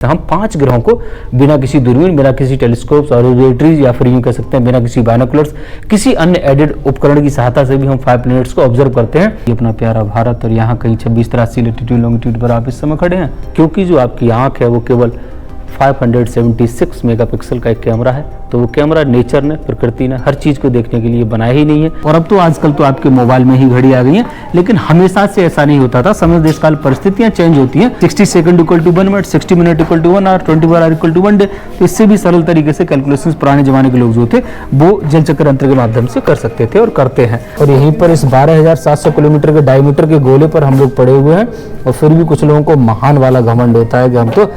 हम 5 ग्रहों को बिना किसी दूरबीन, बिना किसी टेलीस्कोप और ऑब्जर्वेटरीज या फिर यूं कह सकते हैं बिना किसी बाइनोकुलर्स, किसी अन्य एडेड उपकरण की सहायता से भी हम 5 प्लैनेट्स को ऑब्जर्व करते हैं। ये अपना प्यारा भारत और यहाँ कहीं 2683 लैटिट्यूड लॉन्गिट्यूड पर आप इस समय खड़े हैं, क्योंकि जो आपकी आंख है वो केवल 576 मेगापिक्सल का एक कैमरा है। तो वो कैमरा नेचर ने, प्रकृति ने हर चीज को देखने के लिए बनाया ही नहीं है। और अब तो आजकल तो आपके मोबाइल में ही घड़ी आ गई है, लेकिन हमेशा से ऐसा नहीं होता था। समय देश काल परिस्थितियां चेंज होती हैं। 60 second equal to 1 minute, 60 minute equal to 1 hour, 24 hour equal to 1 day. तो इससे भी सरल तरीके से कैलकुलेशंस पुराने जमाने के लोग जो थे वो जल चक्र यंत्र के माध्यम से कर सकते थे और करते हैं। और यहीं पर इस 12,700 किलोमीटर के डायमीटर के गोले पर हम लोग पड़े हुए हैं, और फिर भी कुछ लोगों को महान वाला घमंड होता है कि हम तो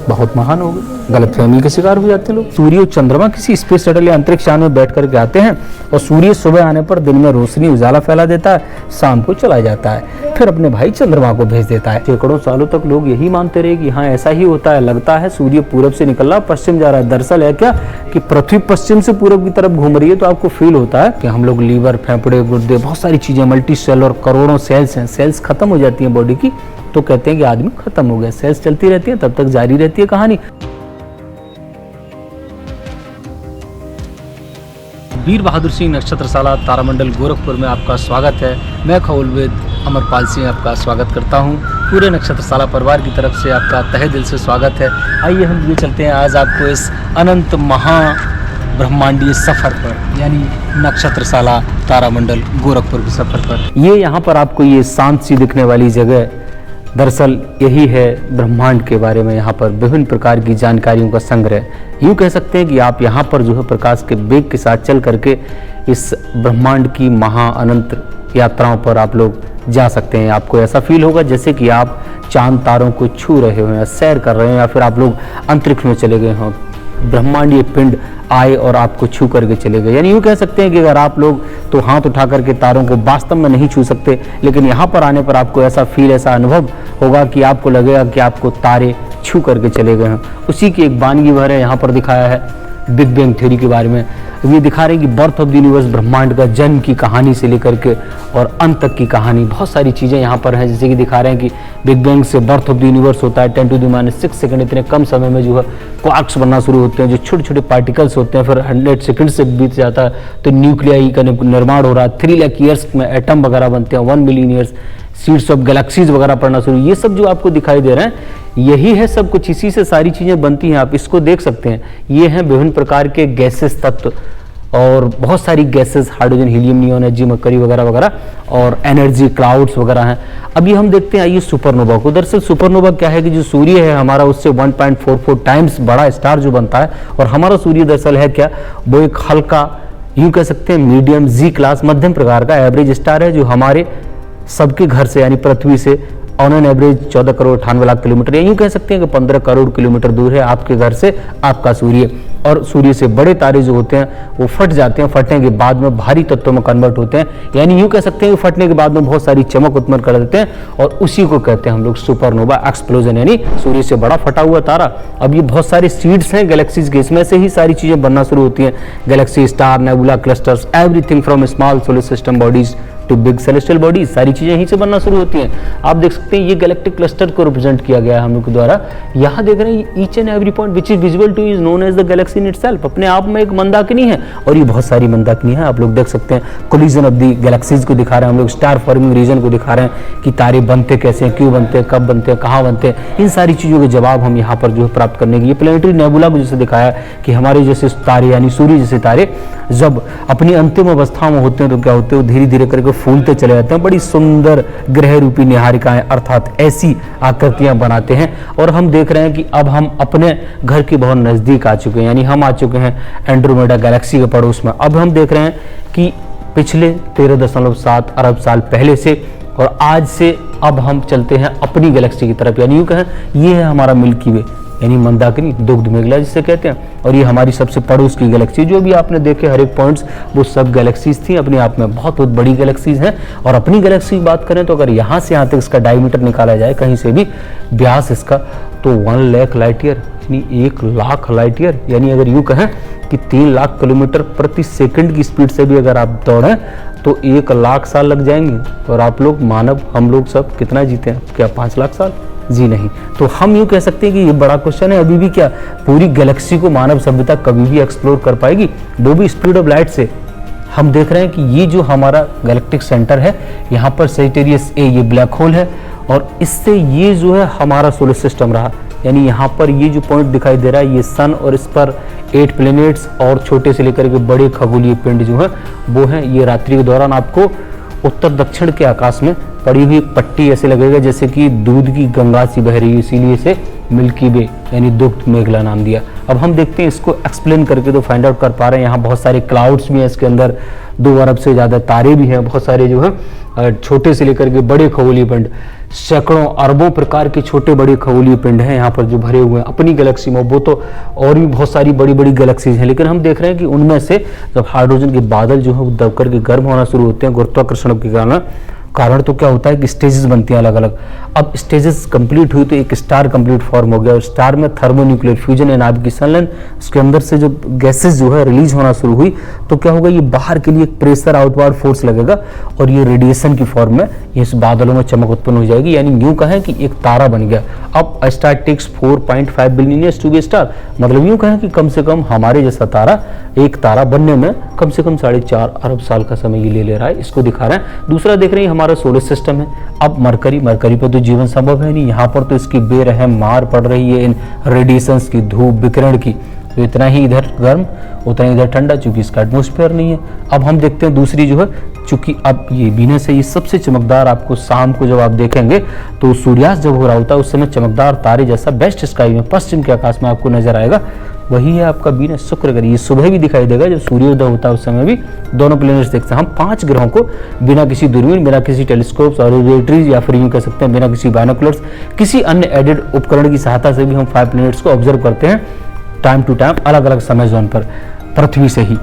बहुत महान हो गए। गलतफहमी के शिकार हो जाते हैं लोग। सूर्य और चंद्रमा किसी स्पेस शटल या अंतरिक्ष यान में बैठ करके आते हैं, और सूर्य सुबह आने पर दिन में रोशनी उजाला फैला देता है, शाम को चला जाता है, फिर अपने भाई चंद्रमा को भेज देता है। सैकड़ों सालों तक लोग यही मानते रहे कि हाँ ऐसा ही होता है। लगता है सूर्य पूरब से निकल रहा पश्चिम जा रहा है। दरअसल है क्या कि पृथ्वी पश्चिम से पूरब की तरफ घूम रही है। तो आपको फील होता है कि हम लोग लीवर, फेफड़े, गुर्दे, बहुत सारी चीजें, मल्टी सेल और करोड़ों सेल्स हैं। सेल्स खत्म हो जाती है बॉडी की तो कहते हैं कि आदमी खत्म हो गया। सेल्स चलती रहती है, तब तक जारी रहती है कहानी। वीर बहादुर सिंह नक्षत्रशाला तारामंडल गोरखपुर में आपका स्वागत है। मैं खगोलविद अमरपाल सिंह आपका स्वागत करता हूं। पूरे नक्षत्रशाला परिवार की तरफ से आपका तहे दिल से स्वागत है। आइए हम ये चलते हैं आज आपको इस अनंत महा ब्रह्मांडीय सफर पर, यानी नक्षत्रशाला तारामंडल गोरखपुर के सफर पर। ये यहाँ पर आपको ये शांत सी दिखने वाली जगह, दरअसल यही है ब्रह्मांड के बारे में यहाँ पर विभिन्न प्रकार की जानकारियों का संग्रह। यूँ कह सकते हैं कि आप यहाँ पर जो है प्रकाश के वेग के साथ चल करके इस ब्रह्मांड की महा अनंत यात्राओं पर आप लोग जा सकते हैं। आपको ऐसा फील होगा जैसे कि आप चांद तारों को छू रहे हो या सैर कर रहे हैं, या फिर आप लोग अंतरिक्ष में चले गए हों, ब्रह्मांडीय पिंड आए और आपको छू करके चले गए। यानी यूँ कह सकते हैं कि अगर आप लोग तो हाथ उठा करके तारों को वास्तव में नहीं छू सकते, लेकिन यहाँ पर आने पर आपको ऐसा फील, ऐसा अनुभव होगा कि आपको लगेगा कि आपको तारे छू करके चले गए हैं। उसी की एक वानगी भर है यहाँ पर दिखाया है बिग बैंग थ्योरी के बारे में। ये दिखा रहे हैं कि बर्थ ऑफ द यूनिवर्स, ब्रह्मांड का जन्म की कहानी से लेकर के और अंत तक की कहानी, बहुत सारी चीज़ें यहाँ पर हैं। जैसे कि दिखा रहे हैं कि बिग बैंग से बर्थ ऑफ द यूनिवर्स होता है 10⁻⁶ सेकंड। इतने कम समय में जो है क्वार्क्स बनना शुरू होते हैं, जो छोटे छोटे पार्टिकल्स होते हैं। फिर 100 सेकंड से बीत जाता है तो न्यूक्लियाई का निर्माण हो रहा है। 3 लाख ईयर्स में एटम वगैरह बनते हैं। 1 million years, seeds of galaxies वगैरह पढ़ना शुरू। ये सब जो आपको दिखाई दे रहे हैं यही है सब कुछ, इसी से सारी चीज़ें बनती हैं। आप इसको देख सकते हैं। ये हैं विभिन्न प्रकार के गैसेस तत्व, और बहुत सारी gases, hydrogen, helium, neon, energy, mercury वगैरह वगैरह, और एनर्जी क्लाउड्स वगैरह हैं। अभी हम देखते हैं आइए सुपरनोवा को। दरअसल सुपरनोवा क्या है कि जो सूर्य है हमारा, उससे 1.44 टाइम्स बड़ा स्टार जो बनता है। और हमारा सूर्य दरअसल है क्या, वो एक हल्का, यूँ कह सकते हैं मीडियम जी क्लास, मध्यम प्रकार का एवरेज स्टार है, जो हमारे सबके घर से यानी पृथ्वी से on an average 14 crore 98 lakh kilometre, यूँ कह सकते हैं कि 15 करोड़ किलोमीटर दूर है आपके घर से आपका सूर्य। और सूर्य से बड़े तारे जो होते हैं वो फट जाते हैं, फटने के बाद में भारी तत्वों में कन्वर्ट होते हैं। यानी यूँ कह सकते हैं कि फटने के बाद में बहुत सारी चमक उत्पन्न कर देते हैं, और उसी को कहते हैं हम लोग सुपरनोवा एक्सप्लोजन, यानी सूर्य से बड़ा फटा हुआ तारा। अब ये बहुत सारे सीड्स हैं गैलेक्सीज के, इसमें से ही सारी चीज़ें बनना शुरू होती हैं। Galaxy, star, nebula, clusters, everything from small solar system bodies to big celestial bodies, सारी चीजें यहीं से बनना शुरू होती हैं। आप देख सकते हैं ये गैलेक्टिक क्लस्टर को रिप्रेजेंट किया गया है हम लोग के द्वारा। यहाँ देख रहे हैं each and every point which is visible to is known as the galaxy in itself. अपने आप में एक मंदाकिनी है, और ये बहुत सारी मंदाकिनी है। आप लोग देख सकते हैं कोलिजन ऑफ दी गैलेक्सीज को दिखा रहे हैं हम लोग, स्टार फॉर्मिंग रीजन को दिखा रहे हैं कि तारे बनते कैसे हैं, क्यों बनते हैं, कब बनते हैं, कहाँ बनते हैं। इन सारी चीज़ों के जवाब हम यहाँ पर जो है प्राप्त करने की, ये प्लेनेटरी नेबुला को जैसे दिखाया कि हमारे जैसे तारे यानी सूर्य जैसे तारे जब अपनी अंतिम अवस्था में होते हैं तो क्या होते हैं, वो धीरे धीरे करके फूलते चले जाते हैं। बड़ी सुंदर ग्रह रूपी निहारिकाएं अर्थात ऐसी आकृतियां बनाते हैं। और हम देख रहे हैं कि अब हम अपने घर के बहुत नज़दीक आ चुके हैं, यानी हम आ चुके हैं एंड्रोमेडा गैलेक्सी के पड़ोस में। अब हम देख रहे हैं कि पिछले 13.7 अरब साल पहले से और आज से अब हम चलते हैं अपनी गैलेक्सी की तरफ। यानी यूँ कहें ये है हमारा मिल्की वे, यानी मंदाकिनी, दुग्ध मेघला जिसे कहते हैं। और ये हमारी सबसे पड़ोस की गैलेक्सी, जो भी आपने देखे हर एक पॉइंट्स, वो सब गैलेक्सीज थी अपने आप में, बहुत बहुत बड़ी गैलेक्सीज हैं। और अपनी गैलेक्सी की बात करें तो अगर यहाँ से यहाँ तक इसका डायमीटर निकाला जाए कहीं से भी, व्यास इसका, तो 1 लाख लाइट ईयर, यानी 1 लाख लाइट ईयर। यानी अगर यूँ कहें कि 3 लाख किलोमीटर प्रति सेकंड की स्पीड से भी अगर आप दौड़ें तो 1 लाख साल लग जाएंगे। और आप लोग मानव, हम लोग सब कितना जीते हैं, क्या 5 लाख साल? जी नहीं। तो हम यूँ कह सकते हैं कि ये बड़ा क्वेश्चन है, अभी भी क्या पूरी गैलेक्सी को मानव सभ्यता कभी भी एक्सप्लोर कर पाएगी? वो भी स्पीड ऑफ लाइट से। हम देख रहे हैं कि ये जो हमारा गैलेक्टिक सेंटर है, यहाँ पर सजिटेरियस ए ये ब्लैक होल है, और इससे ये जो है हमारा सोलर सिस्टम रहा। यानी यहाँ पर ये जो पॉइंट दिखाई दे रहा है, ये सन, और इस पर 8 प्लैनेट्स और छोटे से लेकर के बड़े खगोलीय पिंड जो है वो हैं। ये रात्रि के दौरान आपको उत्तर दक्षिण के आकाश में पड़ी हुई पट्टी ऐसे लगेगा जैसे कि दूध की गंगा सी बह रही है, इसीलिए इसे मिल्की वे यानी दुग्ध मेघला नाम दिया। अब हम देखते हैं इसको एक्सप्लेन करके तो फाइंड आउट कर पा रहे हैं। यहाँ बहुत सारे क्लाउड्स भी हैं, इसके अंदर 2 अरब से ज़्यादा तारे भी हैं, बहुत सारे जो है छोटे से लेकर के बड़े खगोलीय पिंड, सैकड़ों अरबों प्रकार के छोटे बड़े खगोलीय पिंड हैं यहाँ पर जो भरे हुए हैं अपनी गैलेक्सी में। वो तो और भी बहुत सारी बड़ी बड़ी गैलेक्सीज हैं, लेकिन हम देख रहे हैं कि उनमें से जब हाइड्रोजन के बादल जो है वो दब करके गर्म होना शुरू होते हैं गुरुत्वाकर्षण के कारण तो क्या होता है कि स्टेजेस बनती हैं अलग अलग। अब स्टेजेस कंप्लीट हुई तो एक स्टार कंप्लीट फॉर्म हो गया, और स्टार में थर्मोन्यूक्लियर फ्यूजन एंड आपकी संलयन, उसके अंदर से जो गैसेस जो है रिलीज होना शुरू हुई तो क्या होगा, ये बाहर के लिए एक प्रेशर आउटवर्ड फोर्स लगेगा और ये रेडिएशन की फॉर्म में इस बादलों में चमक उत्पन्न हो जाएगी। यानी यूं कहें कि एक तारा बन गया। अब a star takes 4.5 billion years to be star, मतलब यूं कहें कि कम से कम हमारे जैसा तारा, एक तारा बनने में कम से कम 4.5 अरब साल का समय ये ले रहा है, इसको दिखा रहे हैं। दूसरा देख रहे हैं हमारा सोलर सिस्टम है। अब मरकरी पर तो जीवन संभव है नहीं, यहाँ पर तो इसकी बेरहम मार पड़ रही है इन रेडिएशंस की, धूप विकिरण की। तो इतना ही इधर गर्म उतना ही इधर ठंडा, चूंकि इसका एटमॉस्फेयर नहीं है। अब हम देखते हैं दूसरी जो है, चूंकि अब ये वीनस है, ये सबसे चमकदार आपको शाम को जब आप देखेंगे तो सूर्यास्त जब हो रहा होता है उस समय चमकदार तारे जैसा बेस्ट स्काई में पश्चिम के आकाश में आपको नजर आएगा, वही है आपका वीनस। शुक्र ग्रह ये सुबह भी दिखाई देगा जब सूर्योदय होता है, उस समय भी दोनों प्लैनेट्स देखते हैं। हम 5 ग्रहों को बिना किसी दूरबीन, बिना किसी टेलीस्कोप, ऑब्जर्वेटरीज या फिर यूं कह सकते हैं बिना किसी बाइनोकुलर्स, किसी अन्य एडेड उपकरण की सहायता से भी हम 5 प्लैनेट्स को ऑब्जर्व करते हैं टाइम टू टाइम अलग अलग समय जोन पर पृथ्वी से ही।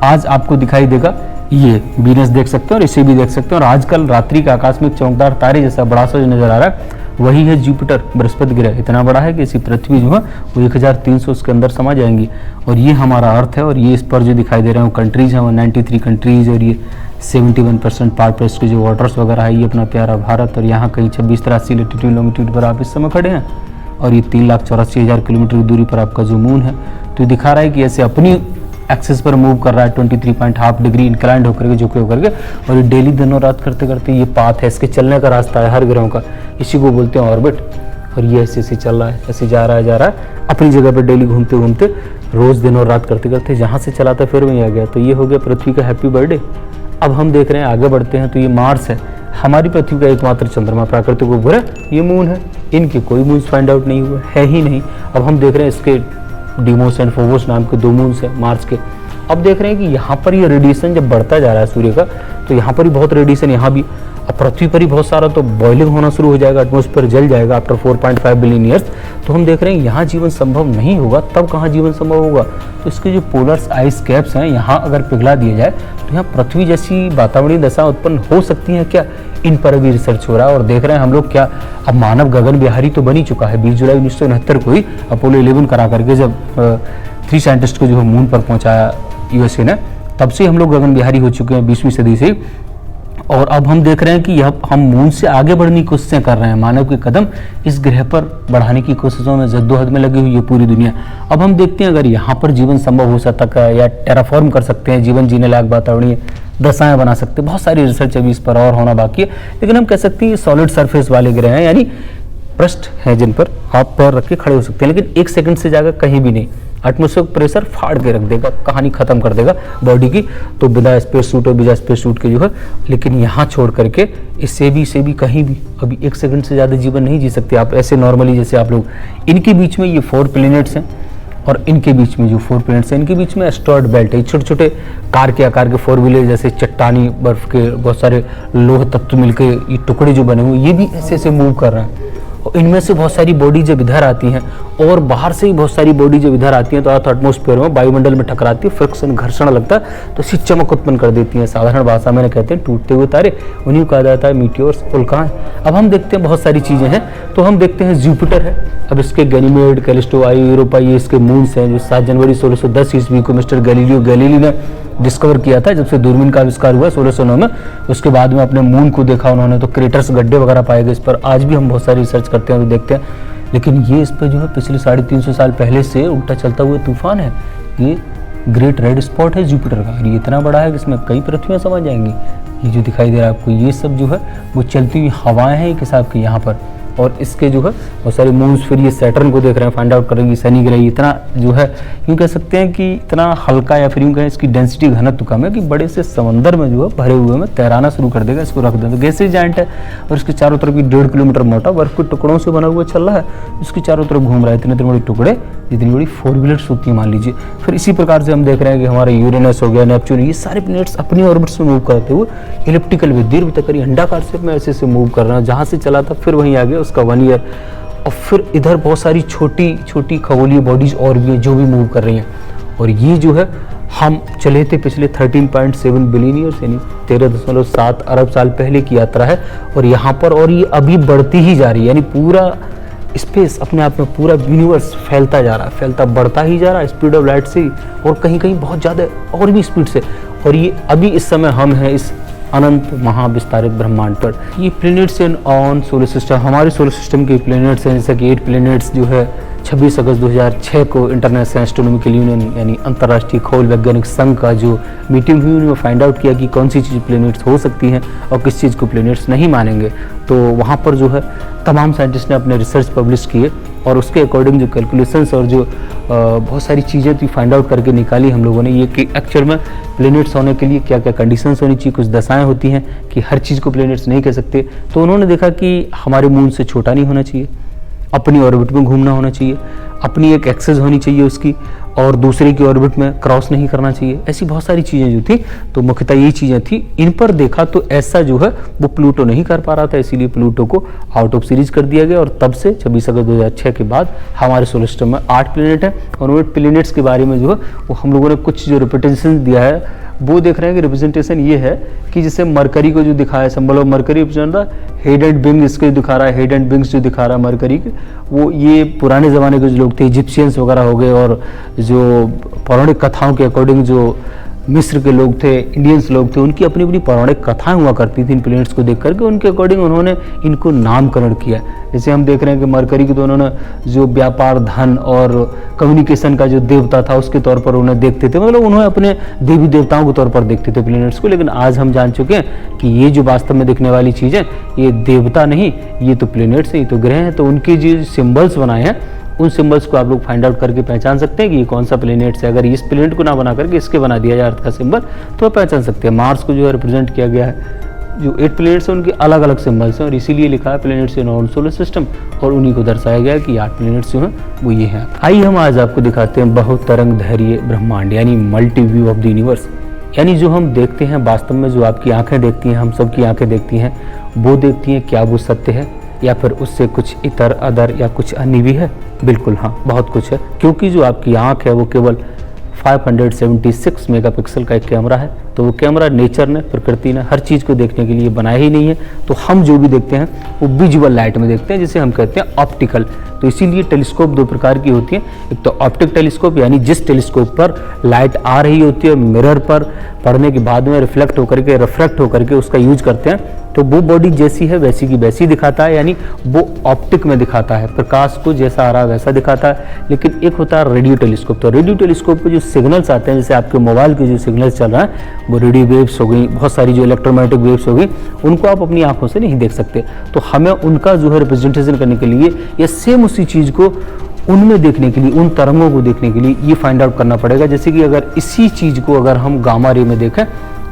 आज आपको दिखाई देगा ये वीनस देख सकते हैं और इसे भी देख सकते हैं। और आजकल रात्रि के आकाश में एक चमकदार तारे जैसा बड़ा सा जो नजर आ रहा है वही है जुपिटर, बृहस्पति ग्रह। इतना बड़ा है कि इसी पृथ्वी जो है वो 1300 उसके अंदर समा जाएंगी। और ये हमारा अर्थ है, और ये इस पर जो दिखाई दे रहे हैं वो कंट्रीज हैं, 93 कंट्रीज, और ये 71% पार्ट पर के जो वाटर्स वगैरह है, ये अपना प्यारा भारत। और यहाँ कहीं 2683 लेटीट्यूड लॉन्गिट्यूड पर आप इस समय खड़े हैं, और ये 3,84,000 किलोमीटर की दूरी पर आपका जो मून है। तो ये दिखा रहा है कि ऐसे अपनी एक्सिस पर मूव कर रहा है 23.5 डिग्री इंक्लाइंड होकर के, झुके होकर के, और ये डेली दिनों रात करते करते ये पाथ है, इसके चलने का रास्ता है हर ग्रहों का, इसी को बोलते हैं ऑर्बिट। और ये ऐसे ऐसे चल रहा है, ऐसे जा रहा है अपनी जगह पर डेली घूमते घूमते, रोज दिन और रात करते करते, जहाँ से चला था फिर वहीं आ गया। तो ये हो गया पृथ्वी का हैप्पी बर्थडे। अब हम देख रहे हैं आगे बढ़ते हैं तो ये मार्स है, हमारी पृथ्वी का एकमात्र चंद्रमा, प्राकृतिक उपग्रह ये मून है। इनके कोई मून्स फाइंड आउट नहीं हुए, है ही नहीं। अब हम देख रहे हैं इसके डीमोस एंड फोबोस नाम के 2 मून्स हैं मार्स के। अब देख रहे हैं कि यहाँ पर ये रेडिएशन जब बढ़ता जा रहा है सूर्य का, तो यहाँ पर ही बहुत रेडिएशन, यहाँ भी। अब पृथ्वी पर ही बहुत सारा तो बॉइलिंग होना शुरू हो जाएगा, एटमॉस्फेयर जल जाएगा आफ्टर 4.5 बिलियन ईयर्स। तो हम देख रहे हैं यहाँ जीवन संभव नहीं होगा, तब कहाँ जीवन संभव होगा? तो इसके जो पोलर आइस कैप्स हैं यहाँ अगर पिघला दिया जाए तो यहाँ पृथ्वी जैसी वातावरणीय दशा उत्पन्न हो सकती है क्या? इन पर भी रिसर्च हो रहा है। और देख रहे हैं हम लोग क्या, अब मानव गगन विहारी तो बन ही चुका है। 20 जुलाई 1969 को ही अपोलो 11 करा करके जब 3 साइंटिस्ट को जो है मून पर पहुंचाया यूएसए ने, तब से हम लोग गगन बिहारी हो चुके हैं 20वीं सदी से। और अब हम देख रहे हैं कि हम मून से आगे बढ़ने की कोशिशें कर रहे हैं, मानव के कदम इस ग्रह पर बढ़ाने की कोशिशों में जद्दोजहद में लगी हुई है पूरी दुनिया। अब हम देखते हैं अगर यहाँ पर जीवन संभव हो सकता है या टेराफॉर्म कर सकते हैं, जीवन जीने लायक वातावरणीय दशाएं बना सकते हैं। बहुत सारी रिसर्च अभी इस पर और होना बाकी है, लेकिन हम कह सकते हैं ये सॉलिड सरफेस वाले ग्रह हैं, यानी पृष्ठ है जिन पर आप पैर रख के खड़े हो सकते हैं, लेकिन 1 सेकंड से जाकर कहीं भी नहीं। एटमॉस्फेरिक प्रेशर फाड़ के रख देगा, कहानी खत्म कर देगा बॉडी की। तो बिना स्पेस सूट और बिना स्पेस सूट के जो है, लेकिन यहाँ छोड़ करके इससे भी कहीं भी अभी 1 सेकंड से ज़्यादा जीवन नहीं जी सकते आप ऐसे नॉर्मली जैसे आप लोग। इनके बीच में ये 4 प्लैनेट्स हैं, और इनके बीच में जो 4 प्लैनेट्स हैं इनके बीच में एस्टेरॉयड बेल्ट है। छोटे छोटे कार के आकार के 4 व्हीलर जैसे चट्टानी बर्फ के बहुत सारे लोह तत्व मिलकर ये टुकड़े जो बने हुए, ये भी ऐसे ऐसे मूव कर रहे हैं। और इनमें से बहुत सारी बॉडी जब इधर आती हैं और बाहर से ही बहुत सारी बॉडी जब इधर आती हैं तो अर्थ एटमॉस्फेयर में वायुमंडल में टकराती है, फ्रिक्शन घर्षण लगता है तो इसी चमक उत्पन्न कर देती हैं। साधारण भाषा में कहते हैं टूटते हुए तारे, उन्हीं को कहा जाता है मीटियोर्स, उल्काएं। अब हम देखते हैं बहुत सारी चीज़ें हैं, तो हम देखते हैं जुपिटर है। अब इसके गैनीमेड, कैलिस्टो, आई, यूरोपा, ये इसके मून्स हैं जो 7 जनवरी 1610 ईस्वी को मिस्टर गैलीलियो गैलीली ने डिस्कवर किया था, जब से दूरबीन का आविष्कार हुआ 1609 में। उसके बाद में अपने मून को देखा उन्होंने, तो क्रेटर्स, गड्ढे वगैरह पाए गए इस पर। आज भी हम बहुत सारी रिसर्च करते हैं तो देखते हैं, लेकिन ये इस पर जो है पिछले 350 साल पहले से उल्टा चलता हुआ तूफान है। ये ग्रेट रेड स्पॉट है जुपिटर का, ये इतना बड़ा है कि इसमें कई पृथ्वियाँ समा जाएंगी। ये जो दिखाई दे रहा है आपको, ये सब जो है वो चलती हुई हवाएं हैं एक हिसाब की यहाँ पर। और इसके जो है बहुत सारे मून्स, फिर ये सैटर्न को देख रहे हैं, फाइंड आउट करेंगे शनि ग्रह इतना जो है, यूँ कह सकते हैं कि इतना हल्का, या फिर यूँ कहें इसकी डेंसिटी घनत्व कम है कि बड़े से समंदर में जो है भरे हुए में तैराना शुरू कर देगा। इसको रख दें तो गैसीय जायंट है, और इसके चारों तरफ 1.5 किलोमीटर मोटा बर्फ के टुकड़ों से बना हुआ चल रहा है, इसके चारों तरफ घूम रहा है। इतने बड़े टुकड़े, जितनी बड़ी 4 व्हीलर्स होती है मान लीजिए। फिर इसी प्रकार से हम देख रहे हैं कि हमारा यूरेनस हो गया, नेपच्यून, ये सारे प्लैनेट्स अपनी ऑर्बिट्स में मूव करते हुए इलिप्टिकल में दीर्घवृत्ताकार अंडाकार शेप में ऐसे मूव कर रहा है। जहाँ से चला था फिर वहीं आ गया उसका 1 ईयर। और फिर इधर बहुत सारी छोटी छोटी खगोलीय बॉडीज और भी हैं जो भी मूव कर रही हैं। और ये जो है हम चले थे पिछले 13.7 बिलियन ईयर्स, यानी 13.7 अरब साल पहले की यात्रा है। और यहाँ पर, और ये अभी बढ़ती ही जा रही है, यानी पूरा स्पेस अपने आप में, पूरा यूनिवर्स फैलता जा रहा है, फैलता बढ़ता ही जा रहा है स्पीड ऑफ लाइट से, और कहीं कहीं बहुत ज़्यादा और भी स्पीड से। और ये अभी इस समय हम हैं इस अनंत महाविस्तारित ब्रह्मांड पर। ये planets in on solar system, हमारे सोलर सिस्टम के प्लैनेट्स हैं, जैसे कि 8 प्लैनेट्स जो है 26 अगस्त 2006 को इंटरनेशनल एस्ट्रोनॉमिकल यूनियन यानी अंतर्राष्ट्रीय खगोल वैज्ञानिक संघ का जो मीटिंग हुई, उन्होंने फाइंड आउट किया कि कौन सी चीज़ प्लैनेट्स हो सकती हैं और किस चीज़ को प्लैनेट्स नहीं मानेंगे। तो वहाँ पर जो है तमाम साइंटिस्ट ने अपने रिसर्च पब्लिश किए, और उसके अकॉर्डिंग जो कैलकुलेशंस और जो बहुत सारी चीज़ें थी फाइंड आउट करके निकाली हम लोगों ने, ये कि एक्चुअल में प्लैनेट्स होने के लिए क्या क्या कंडीशंस होनी चाहिए, कुछ दशाएं होती हैं कि हर चीज़ को प्लैनेट्स नहीं कह सकते। तो उन्होंने देखा कि हमारे मून से छोटा नहीं होना चाहिए, अपनी ऑर्बिट में घूमना होना चाहिए, अपनी एक एक्सेस होनी चाहिए उसकी, और दूसरे की ऑर्बिट में क्रॉस नहीं करना चाहिए। ऐसी बहुत सारी चीज़ें जो थी, तो मुख्यतः ये चीज़ें थी। इन पर देखा तो ऐसा जो है वो प्लूटो नहीं कर पा रहा था, इसीलिए प्लूटो को आउट ऑफ सीरीज कर दिया गया। और तब से 26 अगस्त 2006 के बाद हमारे सोलर सिस्टम में 8 प्लैनेट हैं, और उन प्लैनेट्स के बारे में जो है वो हम लोगों ने कुछ जो रिप्रेजेंटेशन दिया है वो देख रहे हैं कि रिप्रेजेंटेशन ये है कि जैसे मरकरी को जो दिखाया, symbol of mercury represent the head and wing, इसके दिखा रहा है, हेड एंड विंग्स जो दिखा रहा है मरकरी के, वो ये पुराने ज़माने के जो लोग थे, इजिप्शियंस वगैरह हो गए, और जो पौराणिक कथाओं के अकॉर्डिंग जो मिस्र के लोग थे, इंडियंस लोग थे, उनकी अपनी अपनी पौराणिक कथाएं हुआ करती थी इन प्लैनेट्स को देख करके, उनके अकॉर्डिंग उन्होंने इनको नामकरण किया। जैसे हम देख रहे हैं कि मरकरी की तो उन्होंने जो व्यापार, धन और कम्युनिकेशन का जो देवता था उसके तौर पर उन्हें देखते थे, मतलब उन्होंने अपने देवी देवताओं के तौर पर देखते थे प्लैनेट्स को। लेकिन आज हम जान चुके हैं कि ये जो वास्तव में दिखने वाली चीज़ें, ये देवता नहीं, ये तो प्लैनेट्स हैं, ये तो ग्रह हैं। तो उनके जो सिम्बल्स बनाए हैं, उन सिंबल्स को आप लोग फाइंड आउट करके पहचान सकते हैं कि ये कौन सा प्लैनेट है। अगर इस प्लैनेट को ना बना करके इसके बना दिया जाए अर्थ का सिंबल, तो आप पहचान सकते हैं। मार्स को जो है रिप्रेजेंट किया गया है, जो 8 प्लैनेट्स हैं उनके अलग अलग सिंबल्स हैं, और इसीलिए लिखा है planets in on solar system, और उन्हीं को दर्शाया गया है कि 8 प्लैनेट्स जो हैं वो ये हैं। आइए हम आज आपको दिखाते हैं बहुतरंग धैर्य ब्रह्मांड, यानी multi view of the universe. यानी जो हम देखते हैं वास्तव में, जो आपकी आंखें देखती हैं, हम सब की आंखें देखती हैं, वो देखती हैं क्या वो सत्य है, या फिर उससे कुछ इतर अदर या कुछ अन्य भी है। बिल्कुल हाँ, बहुत कुछ है, क्योंकि जो आपकी आंख है वो केवल 576 मेगापिक्सल का एक कैमरा है। तो वो कैमरा नेचर ने, प्रकृति ने हर चीज़ को देखने के लिए बनाया ही नहीं है। तो हम जो भी देखते हैं वो विजुअल लाइट में देखते हैं, जिसे हम कहते हैं ऑप्टिकल। तो इसीलिए टेलीस्कोप 2 प्रकार की होती है, एक तो ऑप्टिक टेलीस्कोप, यानी जिस टेलीस्कोप पर लाइट आ रही होती है, मिरर पर पड़ने के बाद में रिफ्लेक्ट होकर के, रिफ्रैक्ट होकर के उसका यूज करते हैं, तो वो बॉडी जैसी है वैसी की वैसी दिखाता है, यानी वो ऑप्टिक में दिखाता है, प्रकाश को जैसा आ रहा है वैसा दिखाता है। लेकिन एक होता है रेडियो टेलीस्कोप। तो रेडियो टेलीस्कोप पे जो सिग्नल्स आते हैं, जैसे आपके मोबाइल के जो सिग्नल्स चल रहा है, वो रेडियो वेव्स हो गई, बहुत सारी जो इलेक्ट्रोमैग्नेटिक वेव्स हो गई, उनको आप अपनी आंखों से नहीं देख सकते। तो हमें उनका जो है रिप्रेजेंटेशन करने के लिए, या सेम उसी चीज़ को उनमें देखने के लिए, उन तरंगों को देखने के लिए ये फाइंड आउट करना पड़ेगा। जैसे कि अगर इसी चीज़ को अगर हम गामा रे में देखें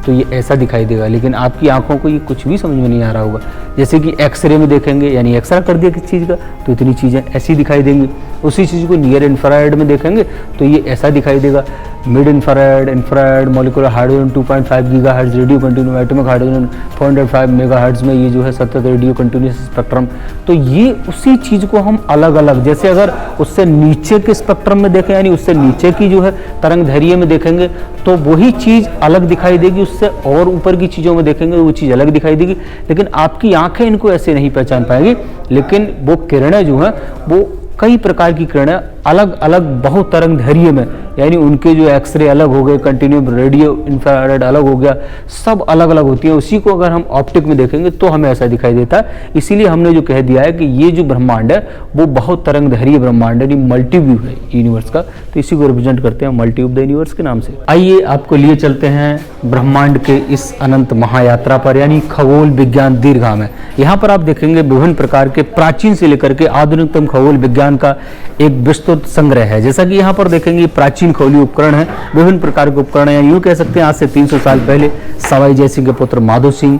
तो ये ऐसा दिखाई देगा, लेकिन आपकी आंखों को ये कुछ भी समझ में नहीं आ रहा होगा। जैसे कि एक्सरे में देखेंगे, यानी एक्सरा कर दिया किसी चीज़ का, तो इतनी चीज़ें ऐसी दिखाई देंगी। उसी चीज़ को नियर इंफ्रारेड में देखेंगे तो ये ऐसा दिखाई देगा। Mid infrared, infrared, molecular hydrogen 2.5 gigahertz, radio continuous atomic hydrogen 405 megahertz में ये जो है सतत रेडियो कंटिन्यूस स्पेक्ट्रम। तो ये उसी चीज़ को हम अलग अलग, जैसे अगर उससे नीचे के स्पेक्ट्रम में देखें, यानी उससे नीचे की जो है तरंग दैर्घ्य में देखेंगे तो वही चीज़ अलग दिखाई देगी, उससे और ऊपर की चीज़ों में देखेंगे तो वो चीज़ अलग दिखाई देगी। लेकिन आपकी आंखें इनको ऐसे नहीं पहचान पाएंगी, लेकिन वो किरणें जो हैं वो कई प्रकार की किरणें अलग अलग बहुतरंग दैर्घ्य में, यानी उनके जो एक्सरे अलग हो गए, कंटिन्यू रेडियो इंफ्रारेड अलग हो गया, सब अलग अलग होती है। उसी को अगर हम ऑप्टिक में देखेंगे तो हमें ऐसा दिखाई देता है। इसीलिए हमने जो कह दिया है कि ये जो ब्रह्मांड है वो बहुत तरंगधारी ब्रह्मांड है, मल्टी व्यू है यूनिवर्स का, तो इसी को रिप्रेजेंट करते हैं मल्टी व्यू द यूनिवर्स के नाम से। आइए आपको लिए चलते हैं ब्रह्मांड के इस अनंत महायात्रा पर, यानी खगोल विज्ञान दीर्घा में। यहाँ पर आप देखेंगे विभिन्न प्रकार के प्राचीन से लेकर के आधुनिकतम खगोल विज्ञान का एक विस्तृत संग्रह है। जैसा कि यहाँ पर देखेंगे प्राचीन खगोलीय उपकरण है, विभिन्न प्रकार के उपकरण है। यूँ कह सकते हैं आज से 300 साल पहले सवाई जयसिंह के पुत्र माधो सिंह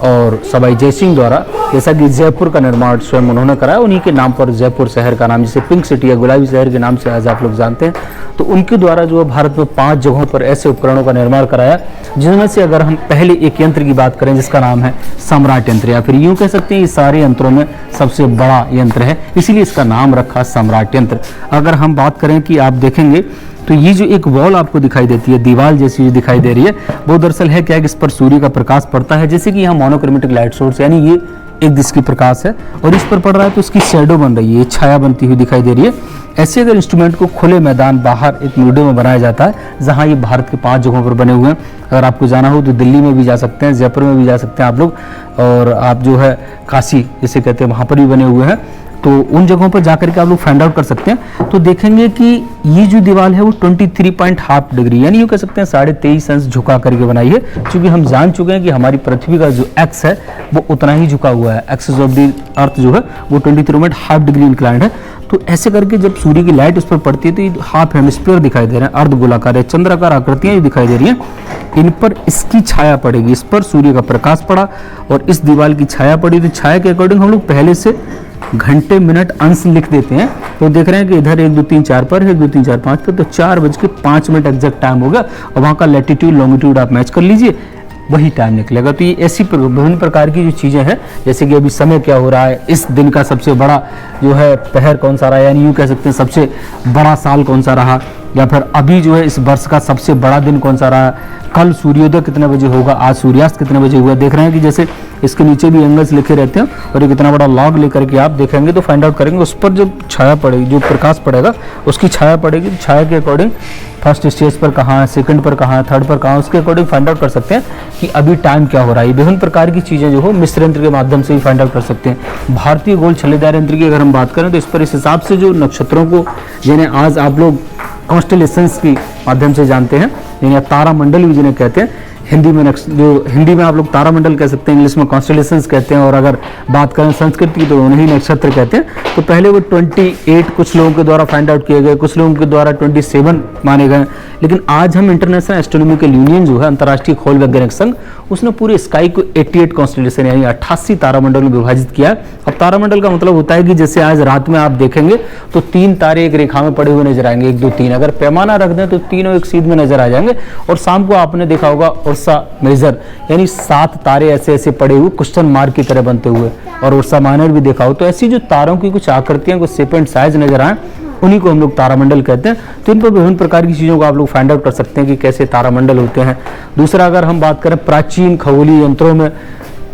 और सवाई जयसिंह द्वारा, जैसा कि जयपुर का निर्माण स्वयं उन्होंने कराया, उन्हीं के नाम पर जयपुर शहर का नाम, जिसे पिंक सिटी या गुलाबी शहर के नाम से आज आप लोग जानते हैं, तो उनके द्वारा जो है भारत में 5 जगहों पर ऐसे उपकरणों का निर्माण कराया, जिनमें से अगर हम पहले एक यंत्र की बात करें जिसका नाम है सम्राट यंत्र, या फिर यूँ कह सकते हैं ये सारे यंत्रों में सबसे बड़ा यंत्र है, इसीलिए इसका नाम रखा सम्राट यंत्र। अगर हम बात करें कि आप देखेंगे तो ये जो एक वॉल आपको दिखाई देती है, दीवार जैसी जो दिखाई दे रही है, वो दरअसल है क्या कि इस पर सूर्य का प्रकाश पड़ता है। जैसे कि यहाँ मोनोक्रोमेटिक लाइट सोर्स, यानी ये एक दिश की प्रकाश है और इस पर पड़ रहा है तो इसकी शैडो बन रही है, छाया बनती हुई दिखाई दे रही है। ऐसे अगर इंस्ट्रूमेंट को खुले मैदान बाहर एक म्यूजियम में बनाया जाता है, जहाँ ये भारत के 5 जगहों पर बने हुए हैं। अगर आपको जाना हो तो दिल्ली में भी जा सकते हैं, जयपुर में भी जा सकते हैं आप लोग, और आप जो है काशी जिसे कहते हैं वहाँ पर भी बने हुए हैं, तो उन जगहों पर जाकर के आप लोग फाइंड आउट कर सकते हैं। तो देखेंगे कि ये जो दीवार है वो 23.5 डिग्री, यानी यूँ कह सकते हैं 23.5 अंश झुका करके बनाई है, क्योंकि हम जान चुके हैं कि हमारी पृथ्वी का जो एक्स है वो उतना ही झुका हुआ है। एक्सिस ऑफ द अर्थ जो है वो 23.5 डिग्री इंक्लाइंड है। तो ऐसे करके जब सूर्य की लाइट उस पर पड़ती है तो ये हाफ हेमिस्फीयर दिखाई दे रहे हैं, अर्ध गोलाकार है, चंद्राकार आकृतियां ये दिखाई दे रही हैं, इन पर इसकी छाया पड़ेगी। इस पर सूर्य का प्रकाश पड़ा और इस दीवार की छाया पड़ी, तो छाया के अकॉर्डिंग हम लोग पहले से घंटे मिनट अंश लिख देते हैं। तो देख रहे हैं कि इधर 1 2 3 4 पर है, 1 2 3 4 5 पर, तो 4:05 एग्जैक्ट टाइम होगा और वहाँ का लैटिट्यूड लॉन्गिट्यूड आप मैच कर लीजिए, वही टाइम निकलेगा। तो ये ऐसी विभिन्न प्रकार की जो चीज़ें हैं, जैसे कि अभी समय क्या हो रहा है, इस दिन का सबसे बड़ा जो है पहर कौन सा रहा, यानी यूँ कह सकते हैं सबसे बड़ा साल कौन सा रहा, या फिर अभी जो है इस वर्ष का सबसे बड़ा दिन कौन सा रहा, कल सूर्योदय कितने बजे होगा, आज सूर्यास्त कितने बजे हुआ। देख रहे हैं कि जैसे इसके नीचे भी एंगल्स लिखे रहते हैं और एक इतना बड़ा लॉग लेकर के आप देखेंगे तो फाइंड आउट करेंगे, उस पर जब छाया पड़ेगी, जो प्रकाश पड़ेगा उसकी छाया पड़ेगी, तो छाया के अकॉर्डिंग फर्स्ट स्टेज पर कहाँ है, सेकंड पर कहाँ है, थर्ड पर कहाँ है, उसके अकॉर्डिंग फाइंड आउट कर सकते हैं कि अभी टाइम क्या हो रहा है। विभिन्न प्रकार की चीज़ें जो हो मिस्र यंत्र के माध्यम से ही फाइंड आउट कर सकते हैं। भारतीय गोल छल्लेदार यंत्र की अगर हम बात करें तो इस पर इस हिसाब से जो नक्षत्रों को, जिन्हें आज आप लोग कॉन्स्टेलेशंस के माध्यम से जानते हैं, यानी तारा मंडल भी जिन्हें कहते हैं, हिंदी में आप लोग तारामंडल कह सकते हैं, इंग्लिश में कॉन्स्टेलेशंस कहते हैं, और अगर बात करें संस्कृत की तो उन्हें नक्षत्र कहते हैं। तो पहले वो 28 कुछ लोगों के द्वारा फाइंड आउट किए गए, कुछ लोगों के द्वारा 27 माने गए, लेकिन आज हम इंटरनेशनल एस्ट्रोनॉमिकल यूनियन जो है, अंतर्राष्ट्रीय खगोल वैज्ञानिक संघ, उसने पूरे स्काई को 88 कॉन्स्टेलेशन यानी 88 तारामंडल में विभाजित किया है। अब तारामंडल का मतलब होता है कि जैसे आज रात में आप देखेंगे तो 3 तारे एक रेखा में पड़े हुए नजर आएंगे, 1 2 3, अगर पैमाना रख दें तो तीनों एक सीध में नजर आ जाएंगे। और शाम को आपने देखा होगा उर्सा मेजर, यानी 7 तारे ऐसे ऐसे पड़े हुए क्वेश्चन मार्क की तरह बनते हुए, और उर्सा माइनर भी देखा हो। तो ऐसी जो तारों की कुछ आकृतियां, कुछ शेप एंड साइज नजर आए, उन्हीं को हम लोग तारामंडल कहते हैं। तो इन पर विभिन्न प्रकार की चीज़ों को आप लोग फाइंड आउट कर सकते हैं कि कैसे तारामंडल होते हैं। दूसरा, अगर हम बात करें प्राचीन खगोलीय यंत्रों में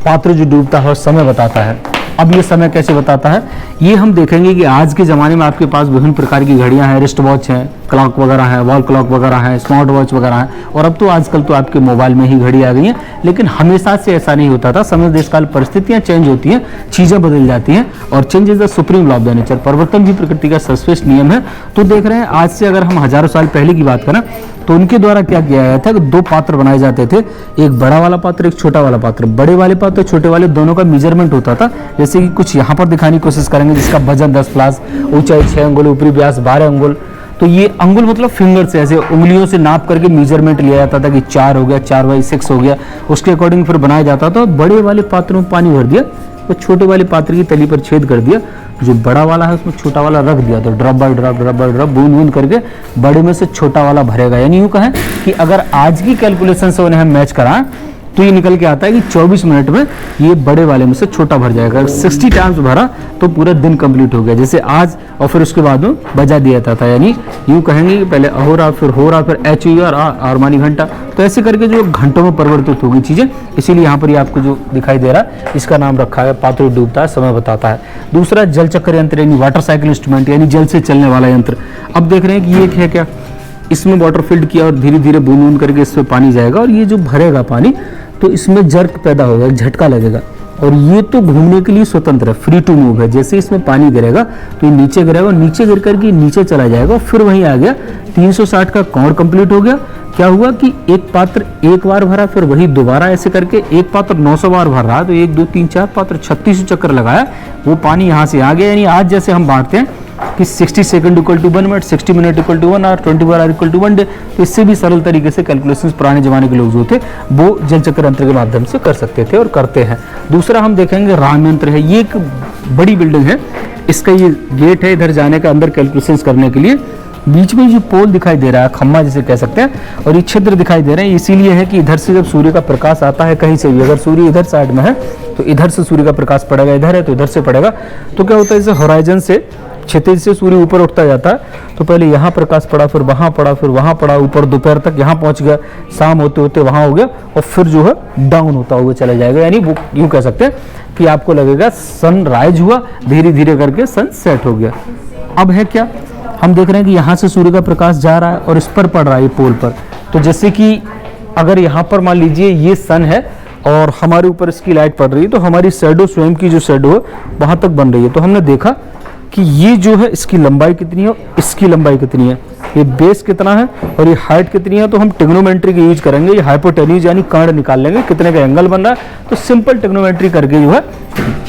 पात्र जो डूबता है समय बताता है। अब ये समय कैसे बताता है, ये हम देखेंगे कि आज के ज़माने में आपके पास विभिन्न प्रकार की घड़ियां हैं, रिस्ट वॉच हैं, क्लॉक वगैरह हैं, वॉल क्लॉक वगैरह हैं, स्मार्ट वॉच वगैरह हैं, और अब तो आजकल तो आपके मोबाइल में ही घड़ी आ गई हैं। लेकिन हमेशा से ऐसा नहीं होता था, समय देश काल परिस्थितियाँ चेंज होती हैं, चीज़ें बदल जाती हैं, और change is the supreme law of the nature, परिवर्तन भी प्रकृति का सर्वश्रेष्ठ नियम है। तो देख रहे हैं आज से अगर हम हजारों साल पहले की बात करें तो उनके द्वारा क्या किया गया था कि 2 पात्र बनाए जाते थे, एक बड़ा वाला पात्र, एक छोटा वाला पात्र। बड़े वाले पात्र छोटे वाले दोनों का मेजरमेंट होता था, जैसे कि कुछ यहाँ पर दिखाने की कोशिश करेंगे, जिसका वजन 10 प्लस, ऊंचाई 6 अंगुल, ऊपरी व्यास 12 अंगुल। तो ये अंगुल मतलब फिंगर से ऐसे उंगलियों से नाप करके मेजरमेंट लिया जाता था कि 4 हो गया, 4/6 हो गया, उसके अकॉर्डिंग फिर बनाया जाता था। बड़े वाले पात्रों में पानी भर दिया तो छोटे वाले पात्र की तली पर छेद कर दिया, जो बड़ा वाला है उसमें छोटा वाला रख दिया, तो drop by drop drop by drop बूंद बूंद करके बड़े में से छोटा वाला भरेगा। यानी यूँ कहें कि अगर आज की कैलकुलेशन से उन्हें हम मैच कराएं तो ये निकल के आता है कि 24 मिनट में ये बड़े वाले में से छोटा भर जाएगा। अगर 60 टाइम्स भरा तो पूरा दिन कंप्लीट हो गया, जैसे आज, और फिर उसके बाद में बजा दिया जाता था। यानी यूँ कहेंगे कि पहले अहोरा, फिर होरा, फिर HUR मानी घंटा, तो ऐसे करके जो घंटों में परिवर्तित होगी चीज़ें। इसीलिए यहाँ पर ये आपको जो दिखाई दे रहा है इसका नाम रखा है पात्र डूबता है समय बताता है। दूसरा, जल चक्र यंत्र यानी वाटर साइकिल इंस्ट्रूमेंट, यानी जल से चलने वाला यंत्र। अब देख रहे हैं कि ये है क्या, इसमें वाटर फिल्ड किया और धीरे धीरे बूंद बूंद करके इसमें पानी जाएगा और ये जो भरेगा पानी तो इसमें जर्क पैदा होगा, झटका लगेगा और ये तो घूमने के लिए स्वतंत्र है, फ्री टू मूव है। जैसे इसमें पानी गिरेगा तो ये नीचे गिरेगा और नीचे गिर करके नीचे चला जाएगा और फिर वहीं आ गया। 360 का कौड़ कंप्लीट हो गया। क्या हुआ कि एक पात्र एक बार भरा, फिर वही दोबारा ऐसे करके एक पात्र 900 बार भर रहा, तो 1 2 3 4 पात्र 36 चक्कर लगाया, वो पानी यहाँ से आ गया। यानी आज जैसे हम बांटते हैं कि 60 second equal to 1 minute, 60 minute equal to 1 hour, 24 hour equal to 1 day, तो इससे भी सरल तरीके से कैलकुलेशंस पुराने जमाने के लोग जो थे वो जल चक्र यंत्र के माध्यम से कर सकते थे और करते हैं। दूसरा हम देखेंगे राम यंत्र है। ये एक बड़ी बिल्डिंग है, इसका ये गेट है इधर जाने का अंदर कैलकुलेशंस करने के लिए। बीच में जो पोल दिखाई दे रहा है, खम्मा जिसे कह सकते हैं, और ये छिद्र दिखाई दे रहे हैं, इसीलिए है कि इधर से जब सूर्य का प्रकाश आता है कहीं से भी, अगर सूर्य इधर साइड में है तो इधर से सूर्य का प्रकाश पड़ेगा, इधर है तो इधर से पड़ेगा। तो क्या होता है, जैसे होराइजन से क्षितिज से सूर्य ऊपर उठता जाता है तो पहले यहाँ प्रकाश पड़ा, फिर वहाँ पड़ा, फिर वहाँ पड़ा, ऊपर दोपहर तक यहाँ पहुँच गया, शाम होते होते वहाँ हो गया और फिर जो है डाउन होता हुआ चला जाएगा। यानी वो यूँ कह सकते हैं कि आपको लगेगा सन राइज हुआ, धीरे धीरे करके सन सेट हो गया। अब है क्या, हम देख रहे हैं कि यहाँ से सूर्य का प्रकाश जा रहा है और इस पर पड़ रहा है पोल पर। तो जैसे कि अगर यहाँ पर मान लीजिए ये सन है और हमारे ऊपर इसकी लाइट पड़ रही है तो हमारी शैडो, स्वयं की जो शैडो है वहाँ तक बन रही है। तो हमने देखा कि ये जो है इसकी लंबाई कितनी है, इसकी लंबाई कितनी है, ये बेस कितना है और ये हाइट कितनी है। तो हम ट्रिग्नोमेट्री का यूज करेंगे, ये हाइपोटेन्यूज यानी कर्ण निकाल लेंगे कितने का एंगल बन रहा है। तो सिंपल ट्रिग्नोमेट्री करके जो है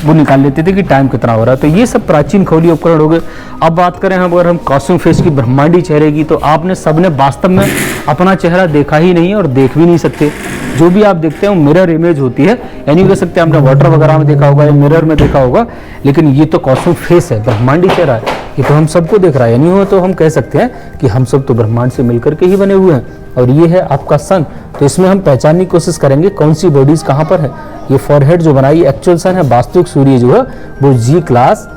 वो निकाल लेते थे कि टाइम कितना हो रहा है। तो ये सब प्राचीन खगोलीय उपकरण हो गए। अब बात करें हम, अगर हम कॉस्मिक फेस की, ब्रह्मांडी चेहरे की, तो आपने सबने वास्तव में अपना चेहरा देखा ही नहीं और देख भी नहीं सकते। जो भी आप देखते हैं वो मिरर इमेज होती है, यानी कह सकते हैं आपने वाटर वगैरह में देखा होगा या मिरर में देखा होगा, लेकिन ये तो कॉस्मिक फेस है, ब्रह्मांडी चेहरा है, ये तो हम सबको देख रहा है। यानी वो तो हम कह सकते हैं कि हम सब तो ब्रह्मांड से मिलकर के ही बने हुए हैं। और ये है आपका सन, तो इसमें हम पहचानने की कोशिश करेंगे कौन सी बॉडीज कहाँ पर है। ये फॉरहेड जो बनाई एक्चुअल सन है, वास्तविक सूर्य जो है वो जी क्लास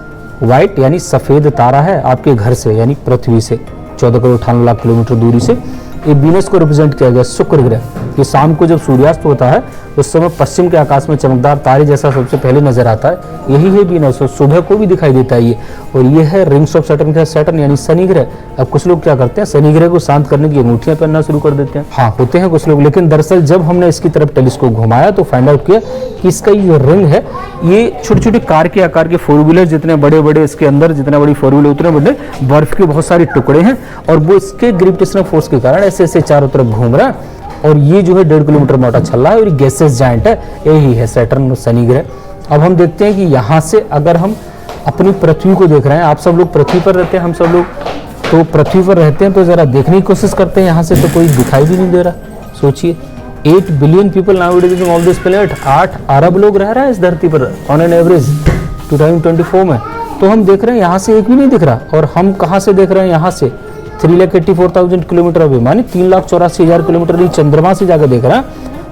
व्हाइट यानी सफेद तारा है आपके घर से, यानी पृथ्वी से 14 करोड़ 98 लाख किलोमीटर दूरी से। ये वीनस को रिप्रेजेंट किया गया, शुक्र ग्रह। ये शाम को जब सूर्यास्त होता है उस समय पश्चिम के आकाश में चमकदार तारे जैसा सबसे पहले नजर आता है, यही है वीनस। और सुबह को भी दिखाई देता है ये। और ये है रिंग्स ऑफ सैटर्न का सैटर्न यानी शनि ग्रह। अब कुछ लोग क्या करते हैं, शनि ग्रह को शांत करने की अंगूठियां पहनना शुरू कर देते हैं। हाँ, होते हैं कुछ लोग, लेकिन दरअसल जब हमने इसकी तरफ टेलीस्कोप घुमाया तो फाइंड आउट किया कि इसका ये रिंग है, ये छोटे छोटे कार के आकार के 4 व्हीलर जितने बड़े बड़े, इसके अंदर जितने बड़ी 4 व्हीलर उतने बड़े बर्फ के बहुत सारे टुकड़े हैं और वो इसके ग्रेविटेशनल फोर्स के कारण ऐसे ऐसे चारों तरफ घूम रहा है। और ये जो है 1.5 किलोमीटर मोटा छल्ला है और ये गैसेस जाइंट है, यही है सैटर्न शनि ग्रह। अब हम देखते हैं कि यहाँ से अगर हम अपनी पृथ्वी को देख रहे हैं, आप सब लोग पृथ्वी पर रहते हैं, हम सब लोग तो पृथ्वी पर रहते हैं, तो जरा देखने की कोशिश करते हैं यहाँ से, तो कोई दिखाई भी नहीं दे रहा। सोचिए 8 billion people now living on this planet, 8 अरब लोग रह रहे हैं इस धरती पर ऑन एन एवरेज 2024 में। तो हम देख रहे हैं यहाँ से एक भी नहीं दिख रहा। और हम कहाँ से देख रहे हैं, यहाँ से 3,84,000 किलोमीटर अभी, मानी 3,84,000 किलोमीटर ही चंद्रमा से जाकर देख रहा है,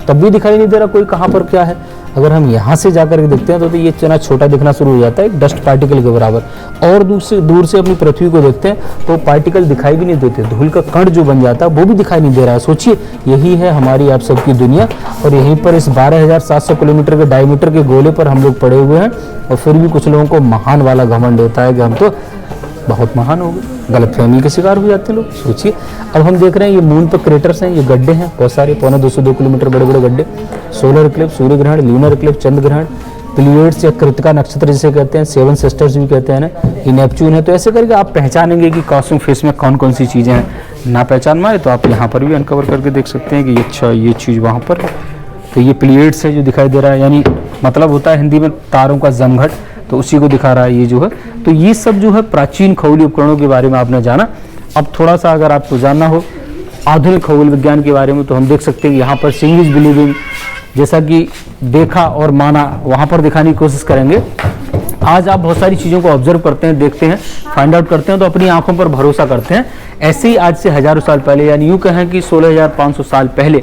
तब भी दिखाई नहीं दे रहा कोई कहाँ पर क्या है। अगर हम यहाँ से जाकर के देखते हैं तो ये चना छोटा दिखना शुरू हो जाता है, एक डस्ट पार्टिकल के बराबर। और दूर से अपनी पृथ्वी को देखते हैं तो पार्टिकल दिखाई भी नहीं देते, धूल का कण जो बन जाता है वो भी दिखाई नहीं दे रहा है। सोचिए यही है हमारी आप सबकी दुनिया, और यहीं पर इस 12,700 किलोमीटर के डायमीटर के गोले पर हम लोग पड़े हुए हैं। और फिर भी कुछ लोगों को महान वाला घमंड होता है कि हम तो बहुत महान हो गए, गलतफहमी के शिकार हो जाते हैं लोग। सोचिए अब हम देख रहे हैं ये मून पर क्रेटर्स हैं, ये गड्ढे हैं बहुत सारे, 202 किलोमीटर बड़े बड़े गड्ढे। सोलर इक्लिप्स, सूर्य ग्रहण, ल्यूनर इक्लिप्स, चंद्र ग्रहण, प्लीड्स या कृतिका नक्षत्र जिसे कहते हैं, 7 सिस्टर्स भी कहते हैं ना, ये नेपच्यून है। तो ऐसे करके आप पहचानेंगे कि कॉस्मिक फेस में कौन कौन सी चीज़ें हैं। ना पहचान मारे तो आप यहाँ पर भी अनकवर करके देख सकते हैं कि अच्छा ये चीज़ वहाँ पर है। तो ये प्लीड्स है जो दिखाई दे रहा है, यानी मतलब होता है हिंदी में तारों का जमघट, तो उसी को दिखा रहा है ये जो है। तो ये सब जो है प्राचीन खगोलीय उपकरणों के बारे में आपने जाना। अब थोड़ा सा अगर आपको जानना हो आधुनिक खगोल विज्ञान के बारे में तो हम देख सकते हैं कि यहाँ पर सीइंग इज बिलीविंग, जैसा कि देखा और माना वहाँ पर दिखाने की कोशिश करेंगे। आज आप बहुत सारी चीज़ों को ऑब्जर्व करते हैं, देखते हैं, फाइंड आउट करते हैं, तो अपनी आंखों पर भरोसा करते हैं। ऐसे ही आज से हजारों साल पहले, यानी यूँ कहें कि 16,500 साल पहले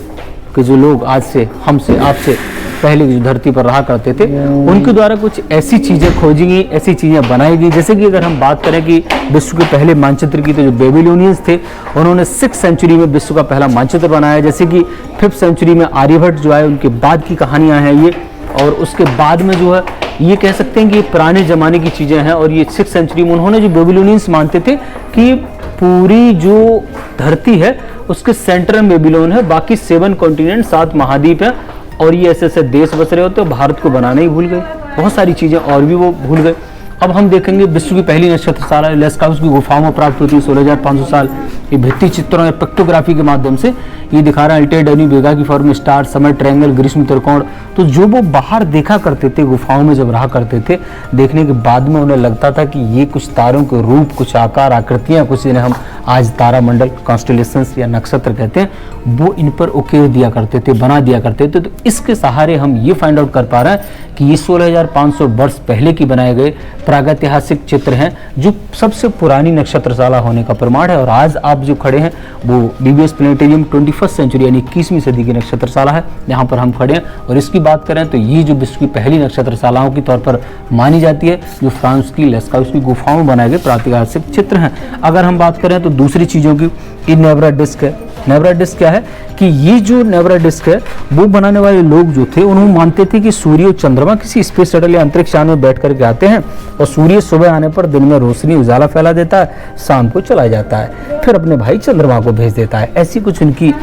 के जो लोग आज से, हमसे, आपसे पहले जो धरती पर रहा करते थे, उनके द्वारा कुछ ऐसी चीज़ें खोजी गई, ऐसी चीज़ें बनाई गई। जैसे कि अगर हम बात करें कि विश्व के पहले मानचित्र की, तो जो बेबीलोनियंस थे उन्होंने 6th सेंचुरी में विश्व का पहला मानचित्र बनाया। जैसे कि 5th सेंचुरी में आर्यभट्ट जो आए, उनके बाद की कहानियाँ हैं ये। और उसके बाद में जो है ये कह सकते हैं कि ये पुराने ज़माने की चीज़ें हैं। और ये 6th सेंचुरी में उन्होंने, जो बेबीलोनियंस मानते थे कि पूरी जो धरती है उसके सेंटर में बेबीलोन है, बाकी 7 कॉन्टिनेंट 7 महाद्वीप है, और ये ऐसे ऐसे देश बस रहे होते, भारत को बनाना ही भूल गए, बहुत सारी चीजें और भी वो भूल गए। अब हम देखेंगे विश्व की पहली नक्षत्रशाला लेस्काउस की गुफाओं में प्राप्त होती है 16,500 साल। ये भित्ति चित्रों या पिक्टोग्राफी के माध्यम से ये दिखा रहा है अल्टेडनी वेगा की फॉर्म, स्टार, समय, ट्रायंगल, ग्रीष्म त्रिकोण। तो जो वो बाहर देखा करते थे, गुफाओं में जब रहा करते थे, देखने के बाद में उन्हें लगता था कि ये कुछ तारों के रूप, कुछ आकार, आकृतियां, कुछ जिन्हें हम आज तारामंडल, कॉन्स्टेलेशंस या नक्षत्र कहते हैं, वो इन पर उकेर दिया करते थे, बना दिया करते थे। तो इसके सहारे हम ये फाइंड आउट कर पा रहे हैं कि ये 16,500 वर्ष पहले की बनाए गए प्रागैतिहासिक चित्र हैं, जो सबसे पुरानी नक्षत्रशाला होने का प्रमाण है। और आज आप जो खड़े हैं वो डीबीएस प्लेनेटेरियम 21वीं सेंचुरी यानी 21वीं सदी की नक्षत्रशाला है, यहाँ पर हम खड़े हैं। और इसकी बात करें तो ये जो विश्व की पहली नक्षत्रशालाओं के तौर पर मानी जाती है, जो फ्रांस की लेस्काउस की गुफाओं में बनाए गए प्रागैतिहासिक चित्र हैं। अगर हम बात करें तो दूसरी चीज़ों की, ये नेवरा डिस्क है। नेवरा डिस्क क्या है कि ये जो नेवरा डिस्क है वो बनाने वाले लोग जो थे उन्होंने मानते थे कि सूर्य और चंद्रमा किसी स्पेस शटल या अंतरिक्ष यान में बैठ करके आते हैं, और सूर्य सुबह आने पर दिन में रोशनी उजाला फैला देता है, शाम को चला जाता है, फिर अपने भाई चंद्रमा को भेज देता है। ऐसी कुछ उनकी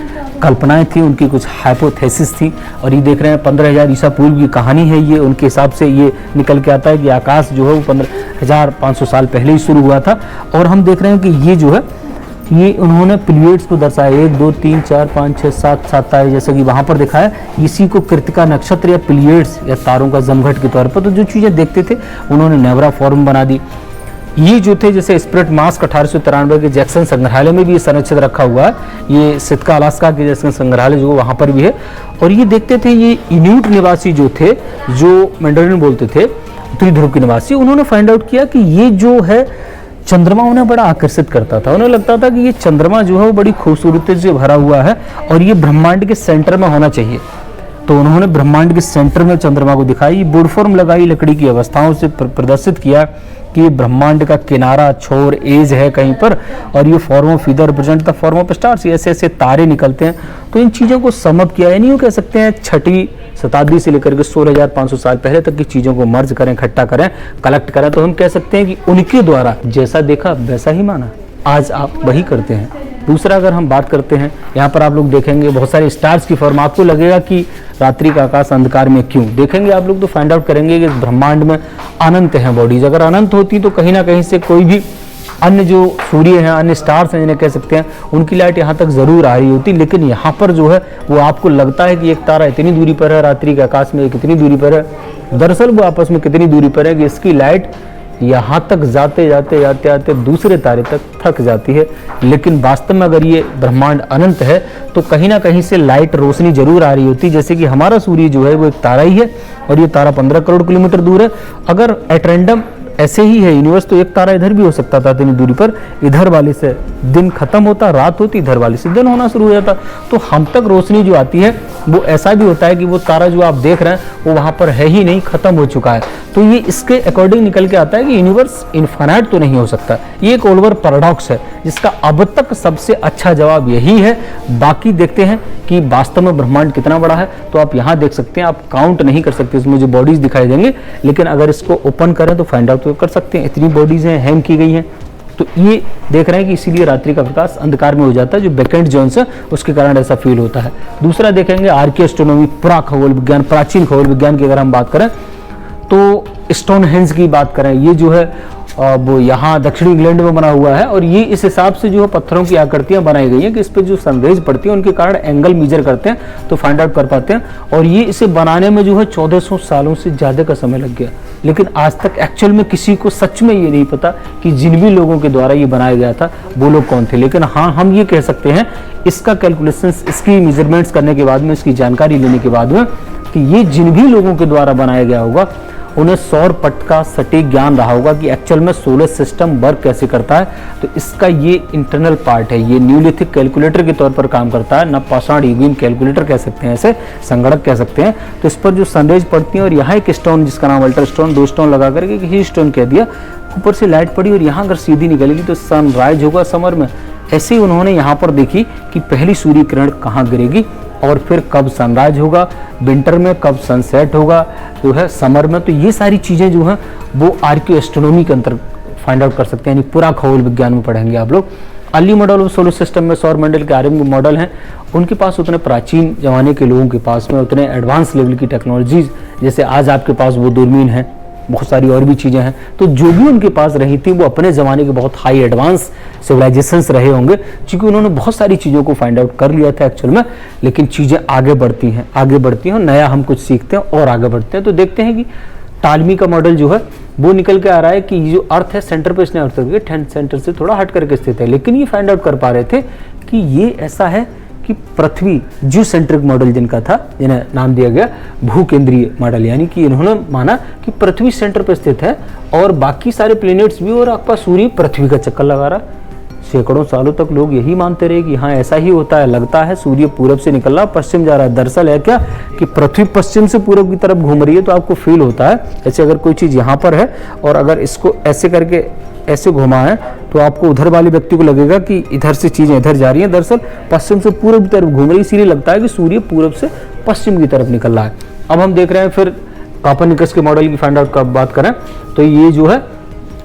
कल्पनाएं थी, उनकी कुछ हाइपोथेसिस थी। और ये देख रहे हैं 15,000 ईसा पूर्व की कहानी है ये। उनके हिसाब से ये निकल के आता है कि आकाश जो है वो 15,500 साल पहले ही शुरू हुआ था। और हम देख रहे हैं कि ये जो है ये उन्होंने प्लीड्स को दर्शाया, 1 2 3 4 5 6 7 तारे, जैसे कि वहाँ पर दिखाया। इसी को कृतिका नक्षत्र या प्लीड्स या तारों का जमघट के तौर पर, तो जो चीज़ें देखते थे उन्होंने नेवरा फॉर्म बना दी। ये जो थे जैसे स्प्रिट मास्क 1893 के जैक्सन संग्रहालय में भी ये संरक्षित रखा हुआ है, ये सितका अलास्का के जैक्सन संग्रहालय जो वहाँ पर भी है। और ये देखते थे ये इन्यूट निवासी जो थे, जो मैंडरिन बोलते थे, उत्तरी ध्रुव के निवासी, उन्होंने फाइंड आउट किया कि ये जो है चंद्रमा उन्हें बड़ा आकर्षित करता था। उन्हें लगता था कि ये चंद्रमा जो है वो बड़ी खूबसूरती से भरा हुआ है और ये ब्रह्मांड के सेंटर में होना चाहिए। तो उन्होंने ब्रह्मांड के सेंटर में चंद्रमा को दिखाई, बोर्ड फॉर्म लगाई, लकड़ी की अवस्थाओं से प्रदर्शित किया कि ब्रह्मांड का किनारा, छोर, एज है कहीं पर, और ये form of either represent the form of stars, ऐसे ऐसे तारे निकलते हैं। तो इन चीज़ों को समअप किया, यानी यूँ कह सकते हैं 6वीं शताब्दी से लेकर के 16,500 साल पहले तक की चीज़ों को मर्ज करें, इकट्ठा करें, कलेक्ट करें, तो हम कह सकते हैं कि उनके द्वारा जैसा देखा वैसा ही माना। आज आप वही करते हैं। दूसरा अगर हम बात करते हैं, यहाँ पर आप लोग देखेंगे बहुत सारे स्टार्स की फॉर्म। आपको लगेगा कि रात्रि का आकाश अंधकार में क्यों, देखेंगे आप लोग तो फाइंड आउट करेंगे कि इस ब्रह्मांड में अनंत हैं बॉडीज। अगर अनंत होती तो कहीं ना कहीं से कोई भी अन्य जो सूर्य हैं, अन्य स्टार्स हैं जिन्हें कह सकते हैं, उनकी लाइट यहाँ तक जरूर आ रही होती। लेकिन यहाँ पर जो है वो आपको लगता है कि एक तारा इतनी दूरी पर है, रात्रि के आकाश में कितनी दूरी पर है, दरअसल वो आपस में कितनी दूरी पर है कि इसकी लाइट यहाँ तक जाते जाते दूसरे तारे तक थक जाती है। लेकिन वास्तव में अगर ये ब्रह्मांड अनंत है तो कहीं ना कहीं से लाइट, रोशनी जरूर आ रही होती। जैसे कि हमारा सूर्य जो है वो एक तारा ही है और ये तारा 15 करोड़ किलोमीटर दूर है। अगर एट रैंडम ऐसे ही है यूनिवर्स तो एक तारा इधर भी हो सकता था इतनी दूरी पर, इधर वाले से दिन खत्म होता, रात होती, इधर वाले से दिन होना शुरू हो जाता। तो हम तक रोशनी जो आती है वो ऐसा भी होता है कि वो तारा जो आप देख रहे हैं वो वहाँ पर है ही नहीं, खत्म हो चुका है। तो ये इसके अकॉर्डिंग निकल के आता है कि यूनिवर्स इनफाइनाइट तो नहीं हो सकता। ये एक ओल्वर पैराडॉक्स है जिसका अब तक सबसे अच्छा जवाब यही है। बाकी देखते हैं कि वास्तव में ब्रह्मांड कितना बड़ा है। तो आप यहाँ देख सकते हैं, आप काउंट नहीं कर सकते, इसमें जो बॉडीज दिखाई देंगे, लेकिन अगर इसको ओपन करें तो फाइंड आउट कर सकते हैं। इतनी बॉडीज हैं, हैंग की गई हैं। तो ये देख रहे हैं कि इसीलिए रात्रि का प्रकाश अंधकार में हो जाता है, जो बेकेंट जोन्स है उसके कारण ऐसा फील होता है। दूसरा देखेंगे आर्कियोस्ट्रोनॉमी, पुरा खगोल विज्ञान, प्राचीन खगोल विज्ञान की अगर हम बात करें तो स्टोनहेंज की बात करें, ये जो है वो यहाँ दक्षिणी इंग्लैंड में बना हुआ है और ये इस हिसाब से जो है पत्थरों की आकृतियां बनाई गई हैं कि इस पर जो सनरेज पड़ती है उनके कारण एंगल मेजर करते हैं तो फाइंड आउट कर पाते हैं। और ये इसे बनाने में जो है 1400 सालों से ज़्यादा का समय लग गया। लेकिन आज तक एक्चुअल में किसी को सच में ये नहीं पता कि जिन भी लोगों के द्वारा ये बनाया गया था वो लोग कौन थे। लेकिन हाँ, हम ये कह सकते हैं इसका कैलकुलेशंस, इसकी मेजरमेंट्स करने के बाद में, इसकी जानकारी लेने के बाद में, कि ये जिन भी लोगों के द्वारा बनाया गया होगा उन्हें सौर पट्ट का सटीक ज्ञान रहा होगा कि एक्चुअल में सोलर सिस्टम वर्क कैसे करता है। तो इसका ये इंटरनल पार्ट है, ये न्यूलिथिक कैलकुलेटर के तौर पर काम करता है, नवपाषाण युगीन कैलकुलेटर कह सकते हैं, ऐसे संगणक कह सकते हैं। तो इस पर जो सनरेज पड़ती है और यहाँ एक स्टोन जिसका नाम अल्टर स्टोन, 2 स्टोन लगा करके ही स्टोन कह दिया, ऊपर से लाइट पड़ी और यहाँ अगर सीधी निकलेगी तो सनराइज होगा समर में। ऐसे ही उन्होंने यहाँ पर देखी कि पहली सूर्य किरण कहाँ गिरेगी और फिर कब सनराइज होगा, विंटर में कब सनसेट होगा जो है समर में। तो ये सारी चीज़ें जो हैं वो आर्कियो एस्ट्रोनॉमी के अंतर फाइंड आउट कर सकते हैं, यानी पूरा खगोल विज्ञान में पढ़ेंगे आप लोग। Early model of solar system में सौरमंडल के आरंभ मॉडल हैं, उनके पास उतने प्राचीन जमाने के लोगों के पास में उतने एडवांस लेवल की टेक्नोलॉजीज, जैसे आज आपके पास वो दूरबीन है, बहुत सारी और भी चीज़ें हैं, तो जो भी उनके पास रही थी वो अपने ज़माने के बहुत हाई एडवांस सिविलाइजेशंस रहे होंगे, क्योंकि उन्होंने बहुत सारी चीज़ों को फाइंड आउट कर लिया था एक्चुअल में। लेकिन चीज़ें आगे बढ़ती हैं, नया हम कुछ सीखते हैं और आगे बढ़ते हैं। तो देखते हैं कि टालमी का मॉडल जो है वो निकल के आ रहा है कि ये जो अर्थ है सेंटर पे इसने अर्थ सेंटर से थोड़ा हट करके स्थित है, लेकिन ये फाइंड आउट कर पा रहे थे कि ये ऐसा है कि पृथ्वी जियो सेंट्रिक मॉडल जिनका था, जिन्हें नाम दिया गया भूकेंद्रीय मॉडल, यानी कि इन्होंने माना कि पृथ्वी सेंटर पर स्थित है और बाकी सारे प्लैनेट्स भी, और आपका सूर्य पृथ्वी का चक्कर लगा रहा। सैकड़ों सालों तक लोग यही मानते रहे कि हाँ ऐसा ही होता है, लगता है सूर्य पूरब से निकल रहा पश्चिम जा रहा है। दरअसल है क्या कि पृथ्वी पश्चिम से पूरब की तरफ घूम रही है, तो आपको फील होता है ऐसे अगर कोई चीज़ यहाँ पर है और अगर इसको ऐसे करके ऐसे घुमाएं तो आपको उधर वाले व्यक्ति को लगेगा कि इधर से चीज़ें इधर जा रही हैं, दरअसल पश्चिम से पूरब की तरफ घूम रही है, इसीलिए लगता है कि सूर्य पूरब से पश्चिम की तरफ निकल रहा है। अब हम देख रहे हैं फिर कोपर्निकस के मॉडल की फाइंड आउट का बात करें तो ये जो है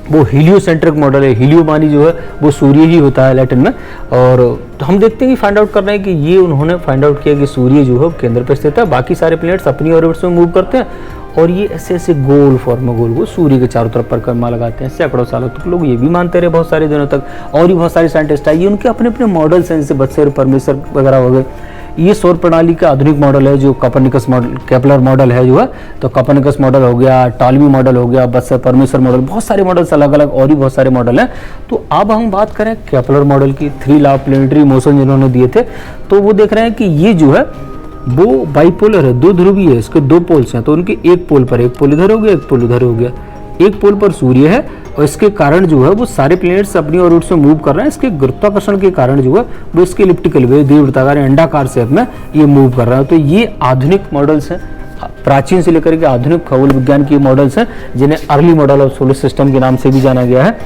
वो हीलियोसेंट्रिक मॉडल है। हीलियो मानी जो है वो सूर्य ही होता है लैटिन में, और तो हम देखते हैं कि फाइंड आउट कर रहे हैं कि ये उन्होंने फाइंड आउट किया कि सूर्य जो है केंद्र पर स्थित है, बाकी सारे प्लैनेट्स अपनी ऑर्बिट्स में मूव करते हैं और ये ऐसे ऐसे गोल फॉर्म में गोल सूर्य के चारों तरफ परिक्रमा लगाते हैं। सैकड़ों सालों तक लोग ये भी मानते रहे बहुत सारे दिनों तक, और भी बहुत सारे साइंटिस्ट आए, उनके अपने अपने मॉडल्स हैं, जैसे बत्सर परमेश्वर वगैरह हो गए। ये सौर प्रणाली का आधुनिक मॉडल है जो कोपर्निकस मॉडल, केपलर मॉडल है जो है, तो कोपर्निकस मॉडल हो गया, टालमी मॉडल हो गया, बत्सर परमेश्वर मॉडल, बहुत सारे मॉडल्स अलग अलग और भी बहुत सारे मॉडल हैं। तो अब हम बात करें केपलर मॉडल की, 3 लॉ ऑफ प्लैनेटरी मोशन जिन्होंने दिए थे, तो वो देख रहे हैं कि ये जो है वो बाइपोलर है, 2 ध्रुवीय है, इसके 2 पोल्स हैं, तो उनके एक पोल पर, एक पोल इधर हो गया, एक पोल उधर हो गया, एक पोल पर सूर्य है और इसके कारण जो है वो सारे प्लैनेट्स अपनी ऑर्बिट में मूव कर रहे हैं। इसके गुरुत्वाकर्षण के कारण जो है वो इसके इलिप्टिकल वे, दीर्घवृत्ताकार अंडाकार शेप में ये मूव कर रहा है। तो ये आधुनिक मॉडल्स हैं, प्राचीन से लेकर के आधुनिक खगोल विज्ञान के मॉडल्स हैं, जिन्हें early model of solar system के नाम से भी जाना गया है।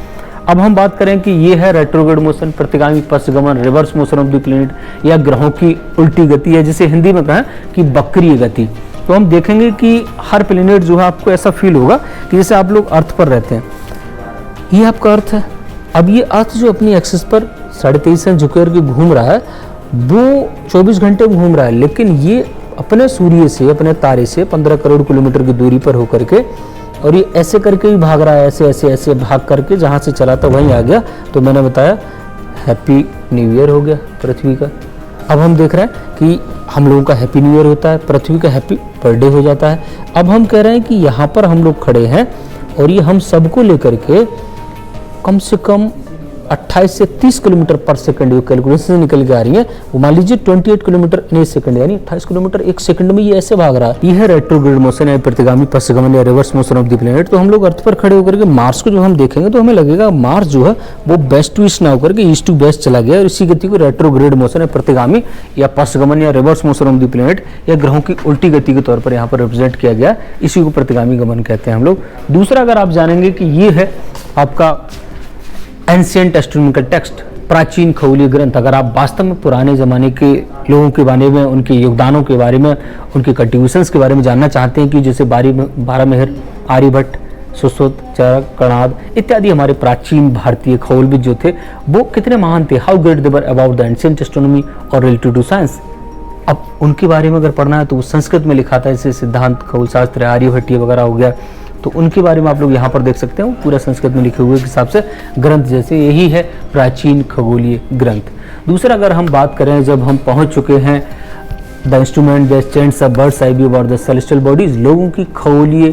अब हम बात करें कि ये है रेट्रोग्रेड मोशन, प्रतिगामी पश्चगमन, reverse motion of the planet, या ग्रहों की उल्टी गति है, जिसे हिंदी में कहें कि वक्रीय गति। तो हम देखेंगे कि हर प्लैनेट जो है आपको ऐसा फील होगा कि जैसे आप लोग अर्थ पर रहते हैं, ये आपका अर्थ है। अब ये अर्थ जो अपनी एक्सिस पर 23.5 इंच झुक करके घूम रहा है, वो 24 घंटे में घूम रहा है, लेकिन ये अपने सूर्य से, अपने तारे से 15 करोड़ किलोमीटर की दूरी पर होकर के, और ये ऐसे करके ही भाग रहा है, ऐसे ऐसे ऐसे भाग करके जहाँ से चला था वहीं आ गया। तो मैंने बताया हैप्पी न्यू ईयर हो गया पृथ्वी का। अब हम देख रहे हैं कि हम लोगों का हैप्पी न्यू ईयर होता है, पृथ्वी का हैप्पी बर्थडे हो जाता है। अब हम कह रहे हैं कि यहाँ पर हम लोग खड़े हैं और ये हम सबको लेकर के कम से कम 28 से 30 किलोमीटर पर सेकंड ये कैलकुलेशन से निकल के आ रही है। वो मान लीजिए 28 किलोमीटर इन सेकंड, यानी 28 किलोमीटर एक सेकंड में ये ऐसे भाग रहा है। ये है रेट्रोग्रेड मोशन या प्रतिगामी पश्चगमन या reverse motion of the planet. तो हम लोग अर्थ पर खड़े होकर के मार्स को जो हम देखेंगे तो हमें लगेगा मार्स जो है वो वेस्ट टू ईस्ट ना होकर के ईस्ट टू वेस्ट चला गया, और इसी गति को रेट्रोग्रेड मोशन या प्रतिगामी या पश्चगमन या reverse motion of the planet या ग्रहों की उल्टी गति के तौर पर यहाँ पर रिप्रेजेंट किया गया, इसी को प्रतिगामी गमन कहते हैं हम लोग। दूसरा अगर आप जानेंगे कि ये है आपका एंशिएंट एस्ट्रोनॉमिकल टेक्स्ट, प्राचीन खगोलीय ग्रंथ। अगर आप वास्तव में पुराने ज़माने के लोगों के बारे में, उनके योगदानों के बारे में, उनके कंट्रीब्यूशंस के बारे में जानना चाहते हैं कि जैसे बारहमाहेर, आर्यभट्ट, सुश्रुत, चरक, कणाद इत्यादि हमारे प्राचीन भारतीय खगोलविद जो थे वो कितने महान थे, how great they were about the ancient astronomy और रिलेटेड टू साइंस। अब उनके बारे में अगर पढ़ना है तो वो संस्कृत में लिखा था, जैसे सिद्धांत खगोलशास्त्र, आर्यभट्ट वगैरह हो गया, तो उनके बारे में आप लोग यहाँ पर देख सकते हैं, वो पूरा संस्कृत में लिखे हुए के हिसाब से ग्रंथ, जैसे यही है प्राचीन खगोलीय ग्रंथ। दूसरा अगर हम बात करें, जब हम पहुँच चुके हैं the instrument the stands a bird's eye view about the celestial bodies, लोगों की खगोलीय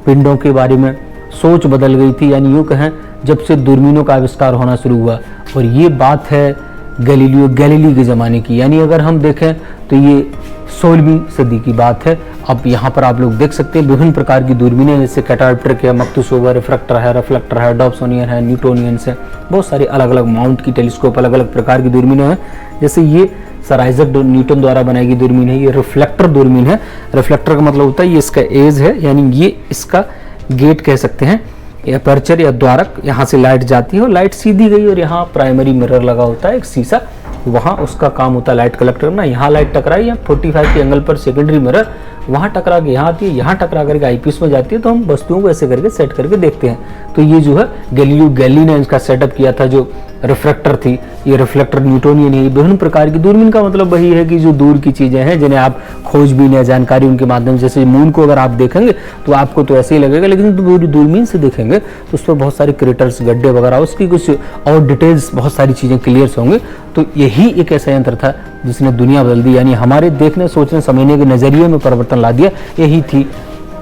पिंडों के बारे में सोच बदल गई थी, यानी यूँ कहें जब से दूरबीनों का आविष्कार होना शुरू हुआ। और ये बात है गैलीली के ज़माने की, यानी अगर हम देखें तो ये 16वीं सदी की बात है। अब यहाँ पर आप लोग देख सकते हैं विभिन्न प्रकार की दूरबीनें, जैसे कैटाप्टर है, मक्तुसोवा, रिफ्रैक्टर है, रिफ्लेक्टर है, डॉप्सोनियन है, न्यूटोनियंस है, बहुत सारी अलग अलग माउंट की टेलीस्कोप, अलग अलग प्रकार की दूरबीनें हैं। जैसे ये सर आइजक न्यूटन द्वारा बनाई गई दूरबीन है, ये रिफ्लेक्टर दूरबीन है। रिफ्लेक्टर का मतलब होता है ये इसका एज है, यानी ये इसका गेट कह सकते हैं, या अपर्चर या द्वारक, यहाँ से लाइट जाती है और लाइट सीधी गई और यहाँ प्राइमरी मिरर लगा होता है, एक शीशा, वहाँ उसका काम होता है लाइट कलेक्ट करना। यहाँ लाइट टकराई या 45 के एंगल पर सेकेंडरी मिरर वहाँ टकरा के यहाँ आती है, यहाँ टकरा करके आईपीएस में जाती है, तो हम वस्तुओं को ऐसे करके सेट करके देखते हैं। तो ये जो है गैलीलियो गैलीली ने इसका सेटअप किया था, जो रिफ्लेक्टर थी, ये रिफ्लेक्टर न्यूटोनियन है। विभिन्न प्रकार की दूरबीन का मतलब वही है कि जो दूर की चीज़ें हैं जिन्हें आप खोजबीन या जानकारी उनके माध्यम, जैसे मून को अगर आप देखेंगे तो आपको तो ऐसे ही लगेगा, लेकिन दूरबीन से देखेंगे तो उस पर बहुत सारे क्रेटर्स, गड्ढे वगैरह, उसकी कुछ और डिटेल्स, बहुत सारी चीज़ें क्लियर होंगे। तो यही एक ऐसा यंत्र था जिसने दुनिया बदल दी, यानी हमारे देखने, सोचने, समझने के नज़रिए में परिवर्तन ला दिया। यही थी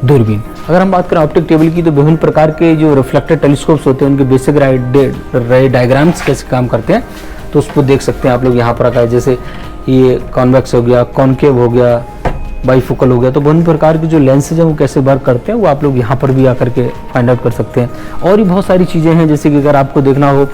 दूरबीन। अगर हम बात करें ऑप्टिक टेबल की, तो विभिन्न प्रकार के जो रिफ्लेक्टेड टेलीस्कोप्स होते हैं उनके बेसिक रे डायग्राम्स कैसे काम करते हैं तो उसको देख सकते हैं आप लोग। यहाँ पर आता है जैसे ये कॉन्वेक्स हो गया, कॉन्केव हो गया, बाइफोकल हो गया। तो विभिन्न प्रकार के जो लेंसेज हैं वो कैसे वर्क करते हैं वो आप लोग यहाँ पर भी आकर के फाइंड आउट कर सकते हैं। और भी बहुत सारी चीज़ें हैं, जैसे कि अगर आपको देखना हो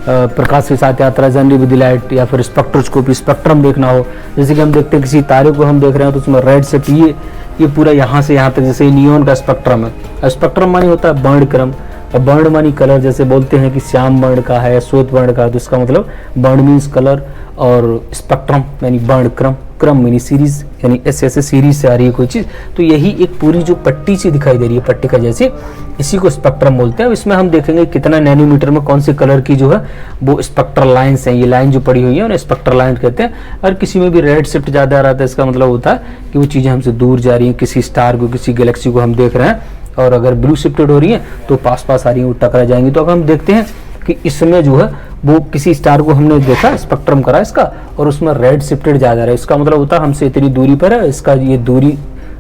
प्रकाश के साथ यात्रा, जर्नी विद लाइट, या फिर स्पेक्ट्रोस्कोपी, स्पेक्ट्रम देखना हो, जैसे कि हम देखते हैं किसी तारे को हम देख रहे हैं तो उसमें रेड से ये पूरा यहाँ से यहाँ तक, जैसे नियॉन का स्पेक्ट्रम है। स्पेक्ट्रम मानी होता है वर्णक्रम, और वर्ण मानी कलर, जैसे बोलते हैं कि श्याम वर्ण का है, श्वेत वर्ण का, तो इसका मतलब वर्ण मीन्स कलर, और स्पेक्ट्रम यानी वर्णक्रम, क्रम यानी सीरीज, यानी ऐसे ऐसे सीरीज से आ रही है कोई चीज़। तो यही एक पूरी जो पट्टी सी दिखाई दे रही है, पट्टी का जैसे, इसी को स्पेक्ट्रम बोलते हैं। इसमें हम देखेंगे कितना नैनोमीटर में कौन से कलर की जो है वो स्पेक्ट्रल लाइन्स हैं। ये लाइन जो पड़ी हुई है उन्हें स्पेक्ट्रल लाइन कहते हैं। और किसी में भी रेड शिफ्ट ज़्यादा आ रहा था, इसका मतलब होता है कि वो चीज़ें हमसे दूर जा रही हैं। किसी स्टार को, किसी गैलेक्सी को हम देख रहे हैं, और अगर ब्लू शिफ्टेड हो रही है तो पास पास आ रही है, वो टकरा जाएंगी। तो अब हम देखते हैं कि इसमें जो है वो किसी स्टार को हमने देखा, स्पेक्ट्रम करा इसका, और उसमें रेड शिफ्टेड ज़्यादा है। इसका मतलब होता है हमसे इतनी दूरी पर है, इसका ये दूरी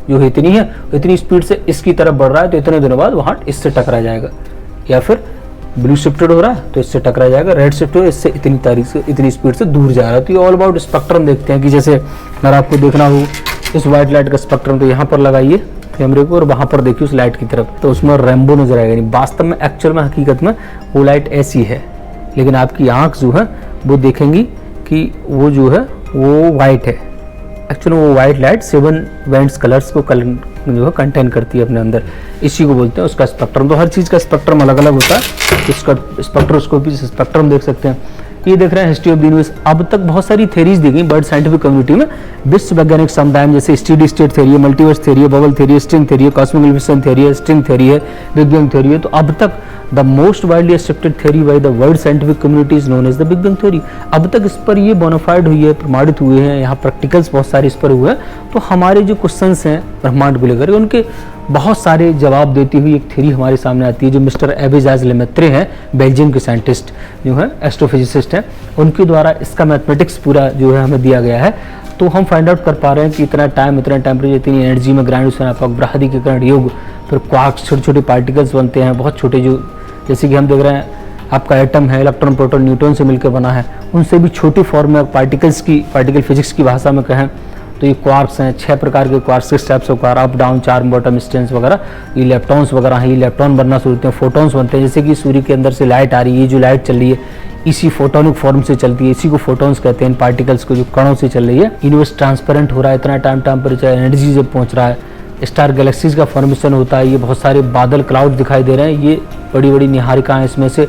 जो है इतनी है, इतनी स्पीड से इसकी तरफ बढ़ रहा है, तो इतने दिनों बाद वहाँ इससे टकरा जाएगा। या फिर ब्लू शिफ्टेड हो रहा है तो इससे टकरा जाएगा, रेड शिफ्टेड हो इससे इतनी तारीख से, इतनी स्पीड से दूर जा रहा है। तो ये ऑल अबाउट स्पेक्ट्रम देखते हैं कि जैसे अगर आपको देखना हो इस व्हाइट लाइट का स्पेक्ट्रम, तो यहाँ पर लगाइए कैमरे को और वहाँ पर देखिए उस लाइट की तरफ, तो उसमें रेनबो नजर आएगा। यानी वास्तव में, एक्चुअल में, हकीकत में वो लाइट ऐसी है, लेकिन आपकी आंख जो है वो देखेंगी कि वो जो है वो वाइट है। एक्चुअली वो वाइट लाइट 7 बैंड्स कलर्स को जो है कंटेन करती है अपने अंदर, इसी को बोलते हैं उसका स्पेक्ट्रम। तो हर चीज़ का स्पेक्ट्रम अलग अलग होता है, इसका स्पेक्ट्रोस्कोपी से स्पेक्ट्रम देख सकते हैं। ये देख रहे हैं हिस्ट्री ऑफ द यूनिवर्स। अब तक बहुत सारी थ्योरीज दी गई बर्ड साइंटिफिक कम्युनिटी में, विश्व वैज्ञानिक समुदाय में, जैसे स्टेडी स्टेट थ्योरी है, मल्टीवर्स थ्योरी है, बबल थ्योरी है, स्ट्रिंग थ्योरी है, कॉस्मिक इल्यूमिनेशन थ्योरी है, स्ट्रिंग थ्योरी है, बिग बैंग थ्योरी है। तो अब तक the most widely accepted theory by the world scientific community is known as the big bang theory. अब तक इस पर ये बोनाफाइड हुई है, प्रमाणित हुए हैं, यहाँ प्रैक्टिकल्स बहुत सारे इस पर हुए हैं। तो हमारे जो क्वेश्चंस हैं ब्रह्मांड को लेकर, उनके बहुत सारे जवाब देती हुई एक थ्योरी हमारे सामने आती है, जो मिस्टर एबिजाज लेमेत्रे हैं, बेल्जियम के साइंटिस्ट जो है, एस्ट्रोफिजिसिस्ट हैं, उनके द्वारा इसका मैथमेटिक्स पूरा जो है हमें दिया गया है। तो हम फाइंड आउट कर पा रहे हैं कि इतना टाइम, इतना टेम्परेचर, इतनी एनर्जी में ग्राइंड बृहदीकरण योग, फिर क्वार्क्स, छोटे छोटे पार्टिकल्स बनते हैं, बहुत छोटे, जो जैसे कि हम देख रहे हैं आपका एटम है, इलेक्ट्रॉन, प्रोटॉन, न्यूट्रॉन से मिलकर बना है, उनसे भी छोटी फॉर्म में पार्टिकल फिजिक्स की भाषा में कहें तो ये क्वार्क्स हैं, 6 प्रकार के quarks, 6 types of quark, up, down, charm, bottom, strange वगैरह। ये इलेक्ट्रॉन्स वगैरह हैं, ये इलेक्ट्रॉन बनना शुरू होते हैं, फोटॉन्स बनते हैं। जैसे कि सूर्य के अंदर से लाइट आ रही है, ये जो लाइट चल रही है इसी फोटोनिक फॉर्म से चलती है, इसी को फोटॉन्स कहते हैं। इन पार्टिकल्स को जो कणों से चल रही है, यूनिवर्स ट्रांसपेरेंट हो रहा है, इतना टाइम टेम्परेचर, एनर्जी जब पहुंच रहा है, स्टार गैलेक्सीज का फॉर्मेशन होता है, ये बहुत सारे बादल, क्लाउड दिखाई दे रहे हैं, ये बड़ी बड़ी निहारिकाएं, इसमें से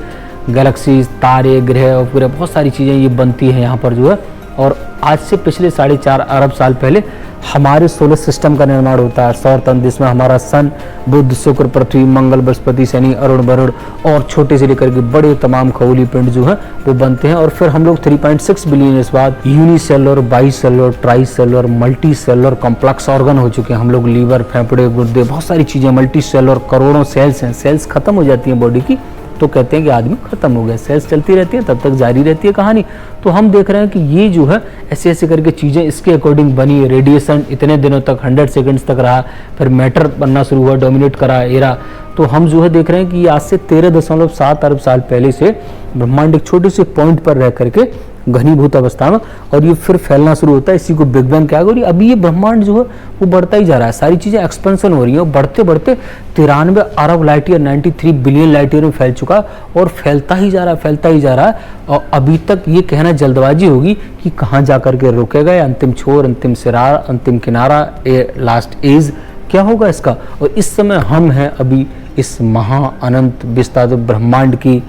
गैलेक्सीज, तारे, ग्रह और बहुत सारी चीज़ें ये बनती हैं यहाँ पर जो है। और आज से पिछले 4.5 अरब साल पहले हमारे सोलर सिस्टम का निर्माण होता है, सौर तंत्र, जिसमें हमारा सन, बुध, शुक्र, पृथ्वी, मंगल, बृहस्पति, शनि, अरुण, वरुण और छोटे से लेकर के बड़े तमाम खगोलीय पिंड जो है वो बनते हैं। और फिर हम लोग 3.6 बिलियन ईयर्स बाद unicellular, bicellular, tricellular, multicellular complex organ हो चुके हैं हम लोग। लीवर, फेफड़े, गुर्दे, बहुत सारी चीज़ें, मल्टी सेलुलर, करोड़ों सेल्स हैं। सेल्स खत्म हो जाती हैं बॉडी की तो कहते हैं कि आदमी खत्म हो गया। सेल्स चलती रहती है, तब तक जारी रहती है कहानी। तो हम देख रहे हैं कि ये जो है ऐसे ऐसे करके चीज़ें इसके अकॉर्डिंग बनी। रेडिएशन इतने दिनों तक 100 सेकंड्स तक रहा, फिर मैटर बनना शुरू हुआ, डोमिनेट करा एरा। तो हम जो है देख रहे हैं कि आज से 13.7 अरब साल पहले से ब्रह्मांड एक छोटे से पॉइंट पर रह करके घनीभूत अवस्था में, और ये फिर फैलना शुरू होता है, इसी को बिग बैंग कहा गया। अभी ये ब्रह्मांड जो है वो बढ़ता ही जा रहा है, सारी चीज़ें एक्सपेंशन हो रही हैं, बढ़ते बढ़ते 93 अरब light year, 93 billion light year में फैल चुका और फैलता ही जा रहा है, फैलता ही जा रहा है। और अभी तक ये कहना जल्दबाजी होगी कि कहाँ जा करके रुकेगा, अंतिम छोर, अंतिम सिरा, अंतिम किनारा, लास्ट एज क्या होगा इसका। और इस समय हम हैं अभी इस महा अनंत विस्तार ब्रह्मांड की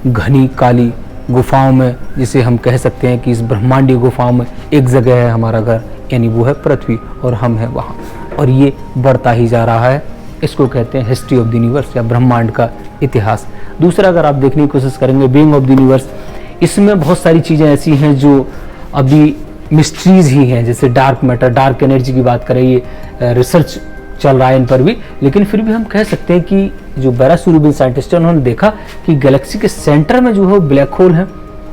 घनी काली गुफाओं में, जिसे हम कह सकते हैं कि इस ब्रह्मांडीय गुफाओं में एक जगह है हमारा घर, यानी वो है पृथ्वी, और हम हैं वहाँ। और ये बढ़ता ही जा रहा है, इसको कहते हैं हिस्ट्री ऑफ द यूनिवर्स या ब्रह्मांड का इतिहास। दूसरा अगर आप देखने की कोशिश करेंगे, बीइंग ऑफ द यूनिवर्स, इसमें बहुत सारी चीज़ें ऐसी हैं जो अभी मिस्ट्रीज ही हैं, जैसे डार्क मैटर, डार्क एनर्जी की बात करें, ये रिसर्च चल रहा है इन पर भी। लेकिन फिर भी हम कह सकते हैं कि जो बैरासूरुबिन साइंटिस्ट है उन्होंने देखा कि गैलेक्सी के सेंटर में जो है ब्लैक होल है,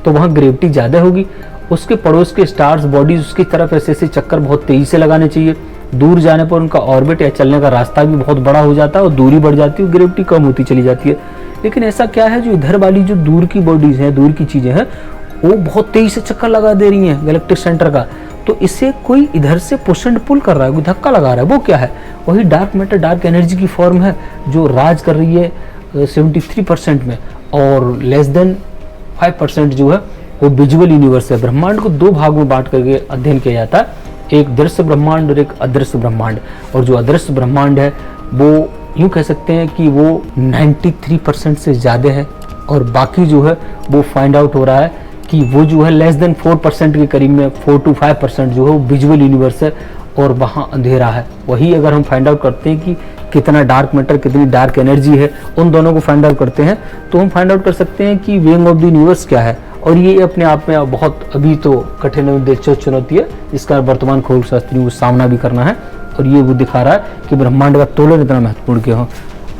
तो वहाँ ग्रेविटी ज़्यादा होगी, उसके पड़ोस के स्टार्स बॉडीज उसकी तरफ ऐसे ऐसे चक्कर बहुत तेज़ी से लगाने चाहिए, दूर जाने पर उनका ऑर्बिट या चलने का रास्ता भी बहुत बड़ा हो जाता है और दूरी बढ़ जाती है, ग्रेविटी कम होती चली जाती है। लेकिन ऐसा क्या है, जो इधर वाली जो दूर की बॉडीज हैं, दूर की चीज़ें हैं, वो बहुत तेज़ी से चक्कर लगा दे रही हैं गैलेक्टिक सेंटर का, तो इससे कोई इधर से पुश एंड पुल कर रहा है, कोई धक्का लगा रहा है। वो क्या है? वही डार्क मैटर, डार्क एनर्जी की फॉर्म है जो राज कर रही है 73% में, और लेस देन 5% जो है वो विजुअल यूनिवर्स है। ब्रह्मांड को दो भाग में बांट करके अध्ययन किया जाता है, एक दृश्य ब्रह्मांड और एक अदृश्य ब्रह्मांड। और जो अदृश्य ब्रह्मांड है वो यूँ कह सकते हैं कि वो 93% से ज़्यादा है, और बाकी जो है वो फाइंड आउट हो रहा है कि वो जो है लेस देन 4% के करीब में, 4 to 5% जो है वो विजुअल यूनिवर्स है और वहाँ अंधेरा है। वही अगर हम फाइंड आउट करते हैं कि कितना डार्क मैटर, कितनी डार्क एनर्जी है, उन दोनों को फाइंड आउट करते हैं, तो हम फाइंड आउट कर सकते हैं कि बीइंग ऑफ द यूनिवर्स क्या है। और ये अपने आप में बहुत अभी तो कठिन दिलचस्प चुनौती है, जिसका वर्तमान खगोल शास्त्रियों को सामना भी करना है, और ये वो दिखा रहा है कि ब्रह्मांड का तोलन इतना महत्वपूर्ण क्यों हो।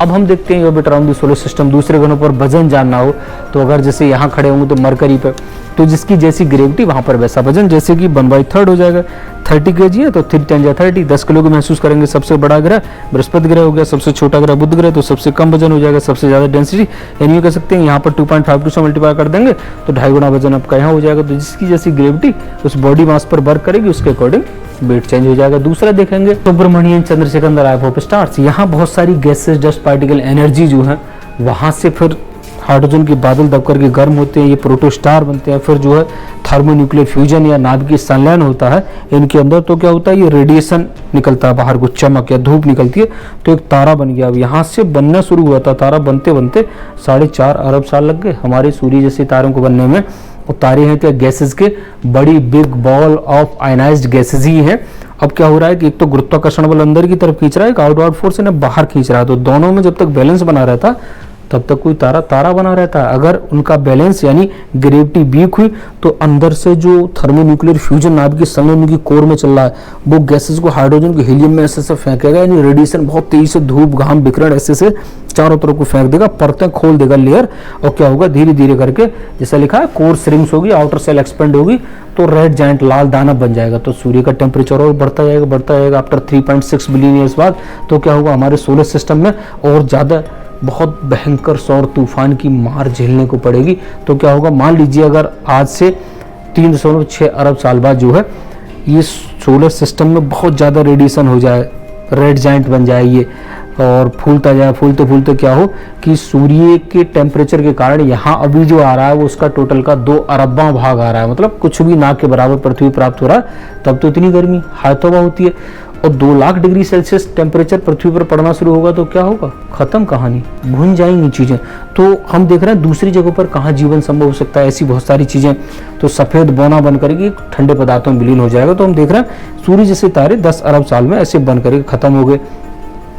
अब हम देखते हैं orbit around the solar system. दूसरे ग्रहों पर वजन जानना हो तो अगर जैसे यहाँ खड़े होंगे तो मरकरी पे, तो जिसकी जैसी ग्रेविटी वहाँ पर वैसा वजन, जैसे कि 1/3 हो जाएगा। 30 kg है तो 3 × 30 10 किलो को महसूस करेंगे। सबसे बड़ा ग्रह बृहस्पति ग्रह हो गया, सबसे छोटा ग्रह बुध ग्रह, तो सबसे कम वजन हो जाएगा, सबसे ज़्यादा डेंसिटी। यानी ये कह सकते हैं यहाँ पर 2.52 से मल्टीप्लाई कर देंगे तो 2.5 गुना वजन आपका यहाँ हो जाएगा। तो जिसकी जैसी ग्रेविटी उस बॉडी मास पर वर्क करेगी, उसके अकॉर्डिंग वेट चेंज हो जाएगा। दूसरा देखेंगे सुब्रमण्यम चंद्रशेखर आइव ऑफ स्टार्स। यहाँ बहुत सारी गैसेस, डस्ट पार्टिकल, एनर्जी जो है वहाँ से फिर हाइड्रोजन के बादल दब करके गर्म होते हैं, ये प्रोटोस्टार बनते हैं। फिर जो है थर्मोन्यूक्लियर फ्यूजन या नाभिकीय संलयन होता है इनके अंदर, तो क्या होता है, ये रेडिएशन निकलता है बाहर, कुछ चमक या धूप निकलती है, तो एक तारा बन गया। अब यहाँ से बनना शुरू हुआ था तारा, बनते बनते 4.5 अरब साल लग गए हमारे सूर्य जैसे तारों को बनने में। और तारे हैं क्या, गैसेस के बड़ी big ball of ionised gases ही है। अब क्या हो रहा है कि एक तो गुरुत्वाकर्षण बल अंदर की तरफ खींच रहा है, एक आउटवर्ड फोर्स इन्हें बाहर खींच रहा है, तो दोनों में जब तक बैलेंस बना रहता तब तक कोई तारा तारा बना रहता है। अगर उनका बैलेंस यानी ग्रेविटी वीक हुई तो अंदर से जो थर्मोन्यूक्लियर फ्यूजन नाभिकीय संलयन की कोर में चल रहा है, वो गैसेस को हाइड्रोजन को हीलियम में ऐसे से फेंकेगा, यानी रेडिएशन बहुत तेजी से, धूप घाम विकिरण ऐसे से चारों तरफ को फेंक देगा, परतें खोल देगा लेयर। और क्या होगा, धीरे धीरे करके जैसा लिखा है कोर श्रिंक्स होगी, आउटर सेल एक्सपेंड होगी, तो रेड जायंट लाल दानव बन जाएगा। तो सूर्य का टेम्परेचर और बढ़ता जाएगा आफ्टर 3.6 बिलियन ईयर्स बाद। तो क्या होगा, हमारे सोलर सिस्टम में और ज़्यादा बहुत भयंकर सौर तूफान की मार झेलने को पड़ेगी। तो क्या होगा, मान लीजिए अगर आज से 3.6 अरब साल बाद जो है ये सोलर सिस्टम में बहुत ज़्यादा रेडिएशन हो जाए, रेड जायंट बन जाए ये, और फूलता जाए, फूलते फूलते क्या हो कि सूर्य के टेम्परेचर के कारण यहाँ अभी जो आ रहा है वो उसका टोटल का 2 अरबवां भाग आ रहा है, मतलब कुछ भी ना के बराबर पृथ्वी प्राप्त हो रहा है। तब तो इतनी गर्मी हाय तौबा होती है, और 2 लाख डिग्री सेल्सियस टेम्परेचर पृथ्वी पर पड़ना शुरू होगा तो क्या होगा, खत्म कहानी, भून जाएंगी चीज़ें। तो हम देख रहे हैं दूसरी जगहों पर कहाँ जीवन संभव हो सकता है, ऐसी बहुत सारी चीज़ें। तो सफ़ेद बौना बन करके ठंडे पदार्थों में विलीन हो जाएगा। तो हम देख रहे हैं सूर्य जैसे तारे 10 अरब साल में ऐसे बन करके खत्म हो गए।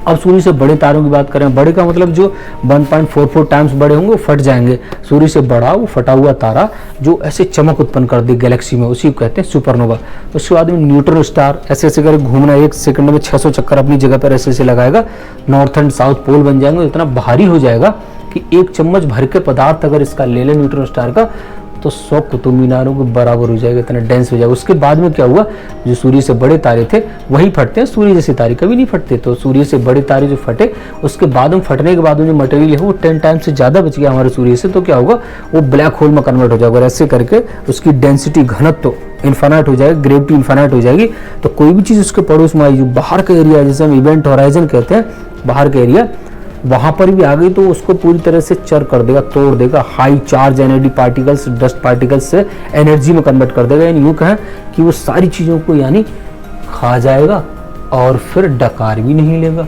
अब सूर्य से बड़े तारों की बात करें, बड़े का मतलब जो 1.44 टाइम्स बड़े होंगे वो फट जाएंगे। सूर्य से बड़ा वो फटा हुआ तारा जो ऐसे चमक उत्पन्न कर दे गैलेक्सी में, उसी को कहते हैं सुपरनोवा। उसके बाद में न्यूट्रॉन स्टार ऐसे ऐसे करके घूमना, 1 सेकंड में 600 चक्कर अपनी जगह पर ऐसे ऐसे लगाएगा, नॉर्थ एंड साउथ पोल बन जाएंगे। इतना भारी हो जाएगा कि 1 चम्मच भर के पदार्थ अगर इसका ले लें न्यूट्रॉन स्टार का तो 100 कुतुब मीनारों के बराबर हो जाएगा, इतना डेंस हो जाएगा। उसके बाद में क्या हुआ, जो सूर्य से बड़े तारे थे वही फटते हैं, सूर्य जैसे तारे कभी नहीं फटते। तो सूर्य से बड़े तारे जो फटे, उसके बाद में फटने के बाद में जो मटेरियल है वो 10 टाइम्स से ज़्यादा बच गया हमारे सूर्य से, तो क्या होगा, वो ब्लैक होल में कन्वर्ट हो जाएगा। और ऐसे करके उसकी डेंसिटी, घनत्व इन्फानाइट हो जाएगी, ग्रेविटी इन्फानाइट हो जाएगी। तो कोई भी चीज़ उसके पड़ोस में आई, जो बाहर का एरिया है, जिसे हम इवेंट होराइजन कहते हैं, बाहर का एरिया, वहाँ पर भी आ गई तो उसको पूरी तरह से चर कर देगा, तोड़ देगा। High charge energy particles, dust particles से एनर्जी में कन्वर्ट कर देगा। यानी यूँ कहें कि वो सारी चीज़ों को यानी खा जाएगा और फिर डकार भी नहीं लेगा।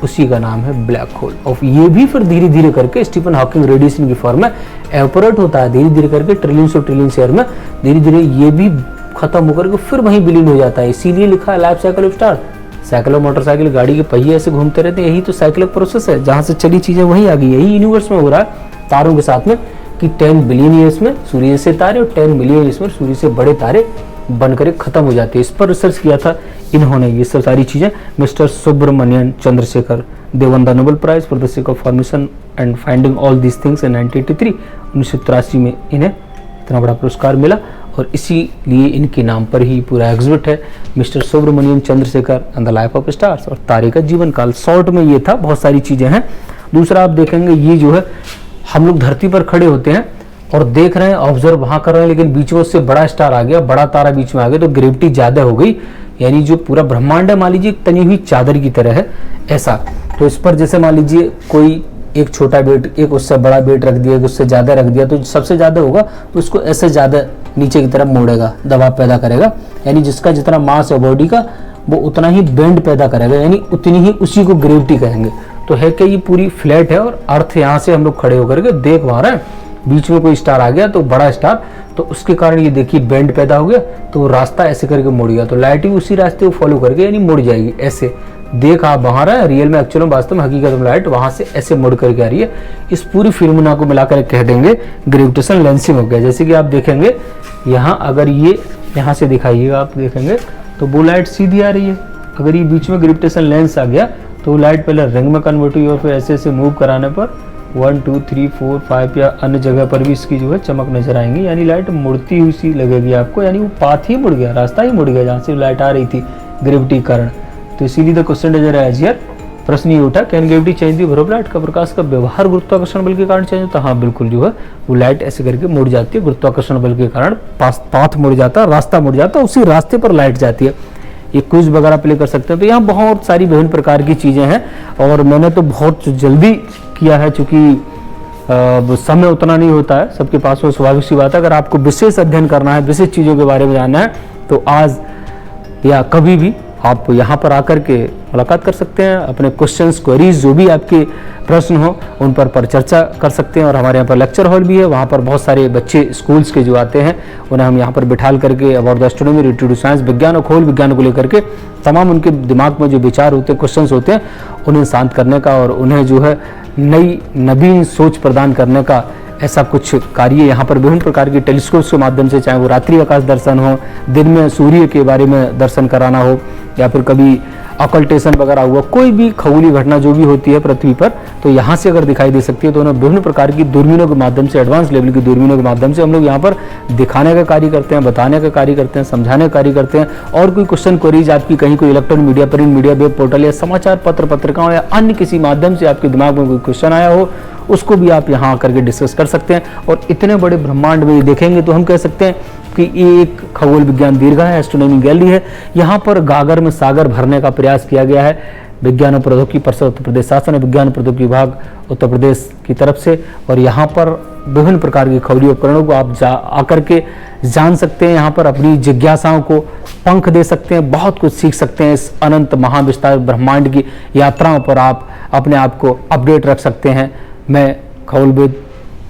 उसी का नाम है ब्लैक होल। और ये भी फिर धीरे धीरे करके स्टीफन हॉकिंग रेडिएशन की फॉर्म में एवपोरेट होता है, धीरे धीरे करके ट्रिलियंस और ट्रिलियंस ईयर में धीरे धीरे ये भी खत्म होकर के फिर वहीं विलीन हो जाता है। इसीलिए लिखा है life cycle of star. Cycle और मोटरसाइकिल, गाड़ी के पहिए ऐसे घूमते रहते हैं, यही तो साइक्लिक प्रोसेस है। जहाँ से चली चीज़ें वहीं आ गई, यही यूनिवर्स में हो रहा है तारों के साथ में, कि 10 बिलियन ईयर्स में सूर्य से तारे और 10 मिलियन ईयर्स में सूर्य से बड़े तारे बनकर खत्म हो जाते हैं। इस पर रिसर्च किया था इन्होंने। ये सब सारी चीजें mister Subrahmanyan Chandrasekhar, they won the Nobel prize for the sake of formation and finding all these things in 1983। 1983 में इन्हें इतना बड़ा पुरस्कार मिला और इसीलिए इनके नाम पर ही पूरा एग्जिबिट है, mister Subramanyam Chandrasekhar and the life of stars, और तारे का जीवन काल। शॉर्ट में ये था, बहुत सारी चीजें हैं। दूसरा आप देखेंगे, ये जो है हम लोग धरती पर खड़े होते हैं और देख रहे हैं, ऑब्जर्व वहां कर रहे हैं, लेकिन बीच में उससे बड़ा स्टार आ गया, बड़ा तारा बीच में आ गया, तो ग्रेविटी ज्यादा हो गई, यानी जो पूरा ब्रह्मांड है मान लीजिए एक तनी हुई चादर की तरह है ऐसा। तो इस पर जैसे मान लीजिए कोई एक छोटा वेट, एक उससे बड़ा वेट रख दिया, एक उससे ज्यादा रख दिया, तो सबसे ज्यादा होगा तो उसको ऐसे ज्यादा नीचे की तरफ मोड़ेगा, दबाव पैदा करेगा, यानी जिसका जितना मास है बॉडी का वो उतना ही बेंड पैदा करेगा, यानी उतनी ही उसी को ग्रेविटी कहेंगे। तो है कि ये पूरी फ्लैट है और अर्थ यहाँ से हम लोग खड़े होकर के देख पा रहे हैं, बीच में कोई स्टार आ गया तो बड़ा स्टार, तो उसके कारण ये देखिए बेंड पैदा हो गया, तो रास्ता ऐसे करके मुड़ गया, तो लाइट भी उसी रास्ते को फॉलो करके यानी मुड़ जाएगी ऐसे। देख आप वहां रहे, रियल में एक्चुअल में वास्तव में हकीकत में लाइट वहां से ऐसे मुड़ करके आ रही है। इस पूरी फिल्मना को मिलाकर कह देंगे ग्रेविटेशन लेंसिंग हो गया। जैसे कि आप देखेंगे यहाँ, अगर ये यहाँ से दिखाइएगा आप देखेंगे तो वो लाइट सीधी आ रही है। अगर ये बीच में ग्रेविटेशन लेंस आ गया तो लाइट पहले रिंग में कन्वर्ट हुई और फिर ऐसे ऐसे मूव कराने पर 1 2 3 4 5 या अन्य जगह पर भी इसकी जो है चमक नजर आएंगी, यानी लाइट मुड़ती हुई सी लगेगी आपको, यानी वो पाथ ही मुड़ गया, रास्ता ही मुड़ गया जहाँ से लाइट आ रही थी ग्रेविटी के कारण। तो इसीलिए the question is arise here, प्रश्न ये उठा, can gravity change the wave of light, का प्रकाश का व्यवहार गुरुत्वाकर्षण बल के कारण चेंज होता है? हाँ बिल्कुल, जो है वो लाइट ऐसे करके मुड़ जाती है, गुरुत्वाकर्षण बल के कारण पाथ मुड़ जाता है, रास्ता मुड़ जाता है, उसी रास्ते पर लाइट जाती है। ये क्विज वगैरह प्ले कर सकते हैं। तो यहाँ बहुत सारी विभिन्न प्रकार की चीजें हैं और मैंने तो बहुत जल्दी किया है, चूंकि समय उतना नहीं होता है सबके पास, वो स्वाभाविक सी बात है। अगर आपको विशेष अध्ययन करना है, विशेष चीजों के बारे में जानना है, तो आज या कभी भी आप यहाँ पर आकर के मुलाकात कर सकते हैं, अपने क्वेश्चंस क्वेरीज जो भी आपके प्रश्न हो उन पर चर्चा कर सकते हैं। और हमारे यहाँ पर लेक्चर हॉल भी है, वहाँ पर बहुत सारे बच्चे स्कूल्स के जो आते हैं उन्हें हम यहाँ पर बिठाल करके about the astronomy related to science, विज्ञान और खगोल विज्ञान को लेकर के तमाम उनके दिमाग में जो विचार होते हैं, क्वेश्चंस होते हैं, उन्हें शांत करने का और उन्हें जो है नई नवीन सोच प्रदान करने का ऐसा कुछ कार्य यहाँ पर विभिन्न प्रकार के टेलीस्कोप के माध्यम से, चाहे वो रात्रि आकाश दर्शन हो, दिन में सूर्य के बारे में दर्शन कराना हो, या फिर कभी ऑकल्टेशन वगैरह हुआ, कोई भी खगोलीय घटना जो भी होती है पृथ्वी पर, तो यहाँ से अगर दिखाई दे सकती है तो उन्हें विभिन्न प्रकार की दूरबीनों के माध्यम से, एडवांस लेवल की दूरबीनों के माध्यम से हम लोग यहाँ पर दिखाने का कार्य करते हैं, बताने का कार्य करते हैं, समझाने का कार्य करते हैं। और कोई क्वेश्चन क्वेरीज आपकी कहीं कोई electronic media, print media, web portal या समाचार पत्र पत्रिकाओं या अन्य किसी माध्यम से आपके दिमाग में कोई क्वेश्चन आया हो, उसको भी आप यहाँ आकर के डिस्कस कर सकते हैं। और इतने बड़े ब्रह्मांड में देखेंगे तो हम कह सकते हैं कि एक खगोल विज्ञान दीर्घा है, एस्ट्रोनॉमी गैलरी है। यहाँ पर गागर में सागर भरने का प्रयास किया गया है विज्ञान और प्रौद्योगिकी परिषद उत्तर प्रदेश शासन, विज्ञान और प्रौद्योगिकी विभाग उत्तर प्रदेश की तरफ से। और यहाँ पर विभिन्न प्रकार के खगोलीय उपकरणों को आप आकर के जान सकते हैं, यहाँ पर अपनी जिज्ञासाओं को पंख दे सकते हैं, बहुत कुछ सीख सकते हैं। इस अनंत महाविस्तार ब्रह्मांड की यात्राओं पर आप अपने आप को अपडेट रख सकते हैं। मैं खगोलविद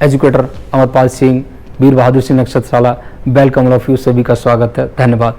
एजुकेटर अमरपाल सिंह, वीर बहादुर सिंह नक्षत्रशाला, वेलकम ऑल ऑफ यू, सभी का स्वागत है, धन्यवाद।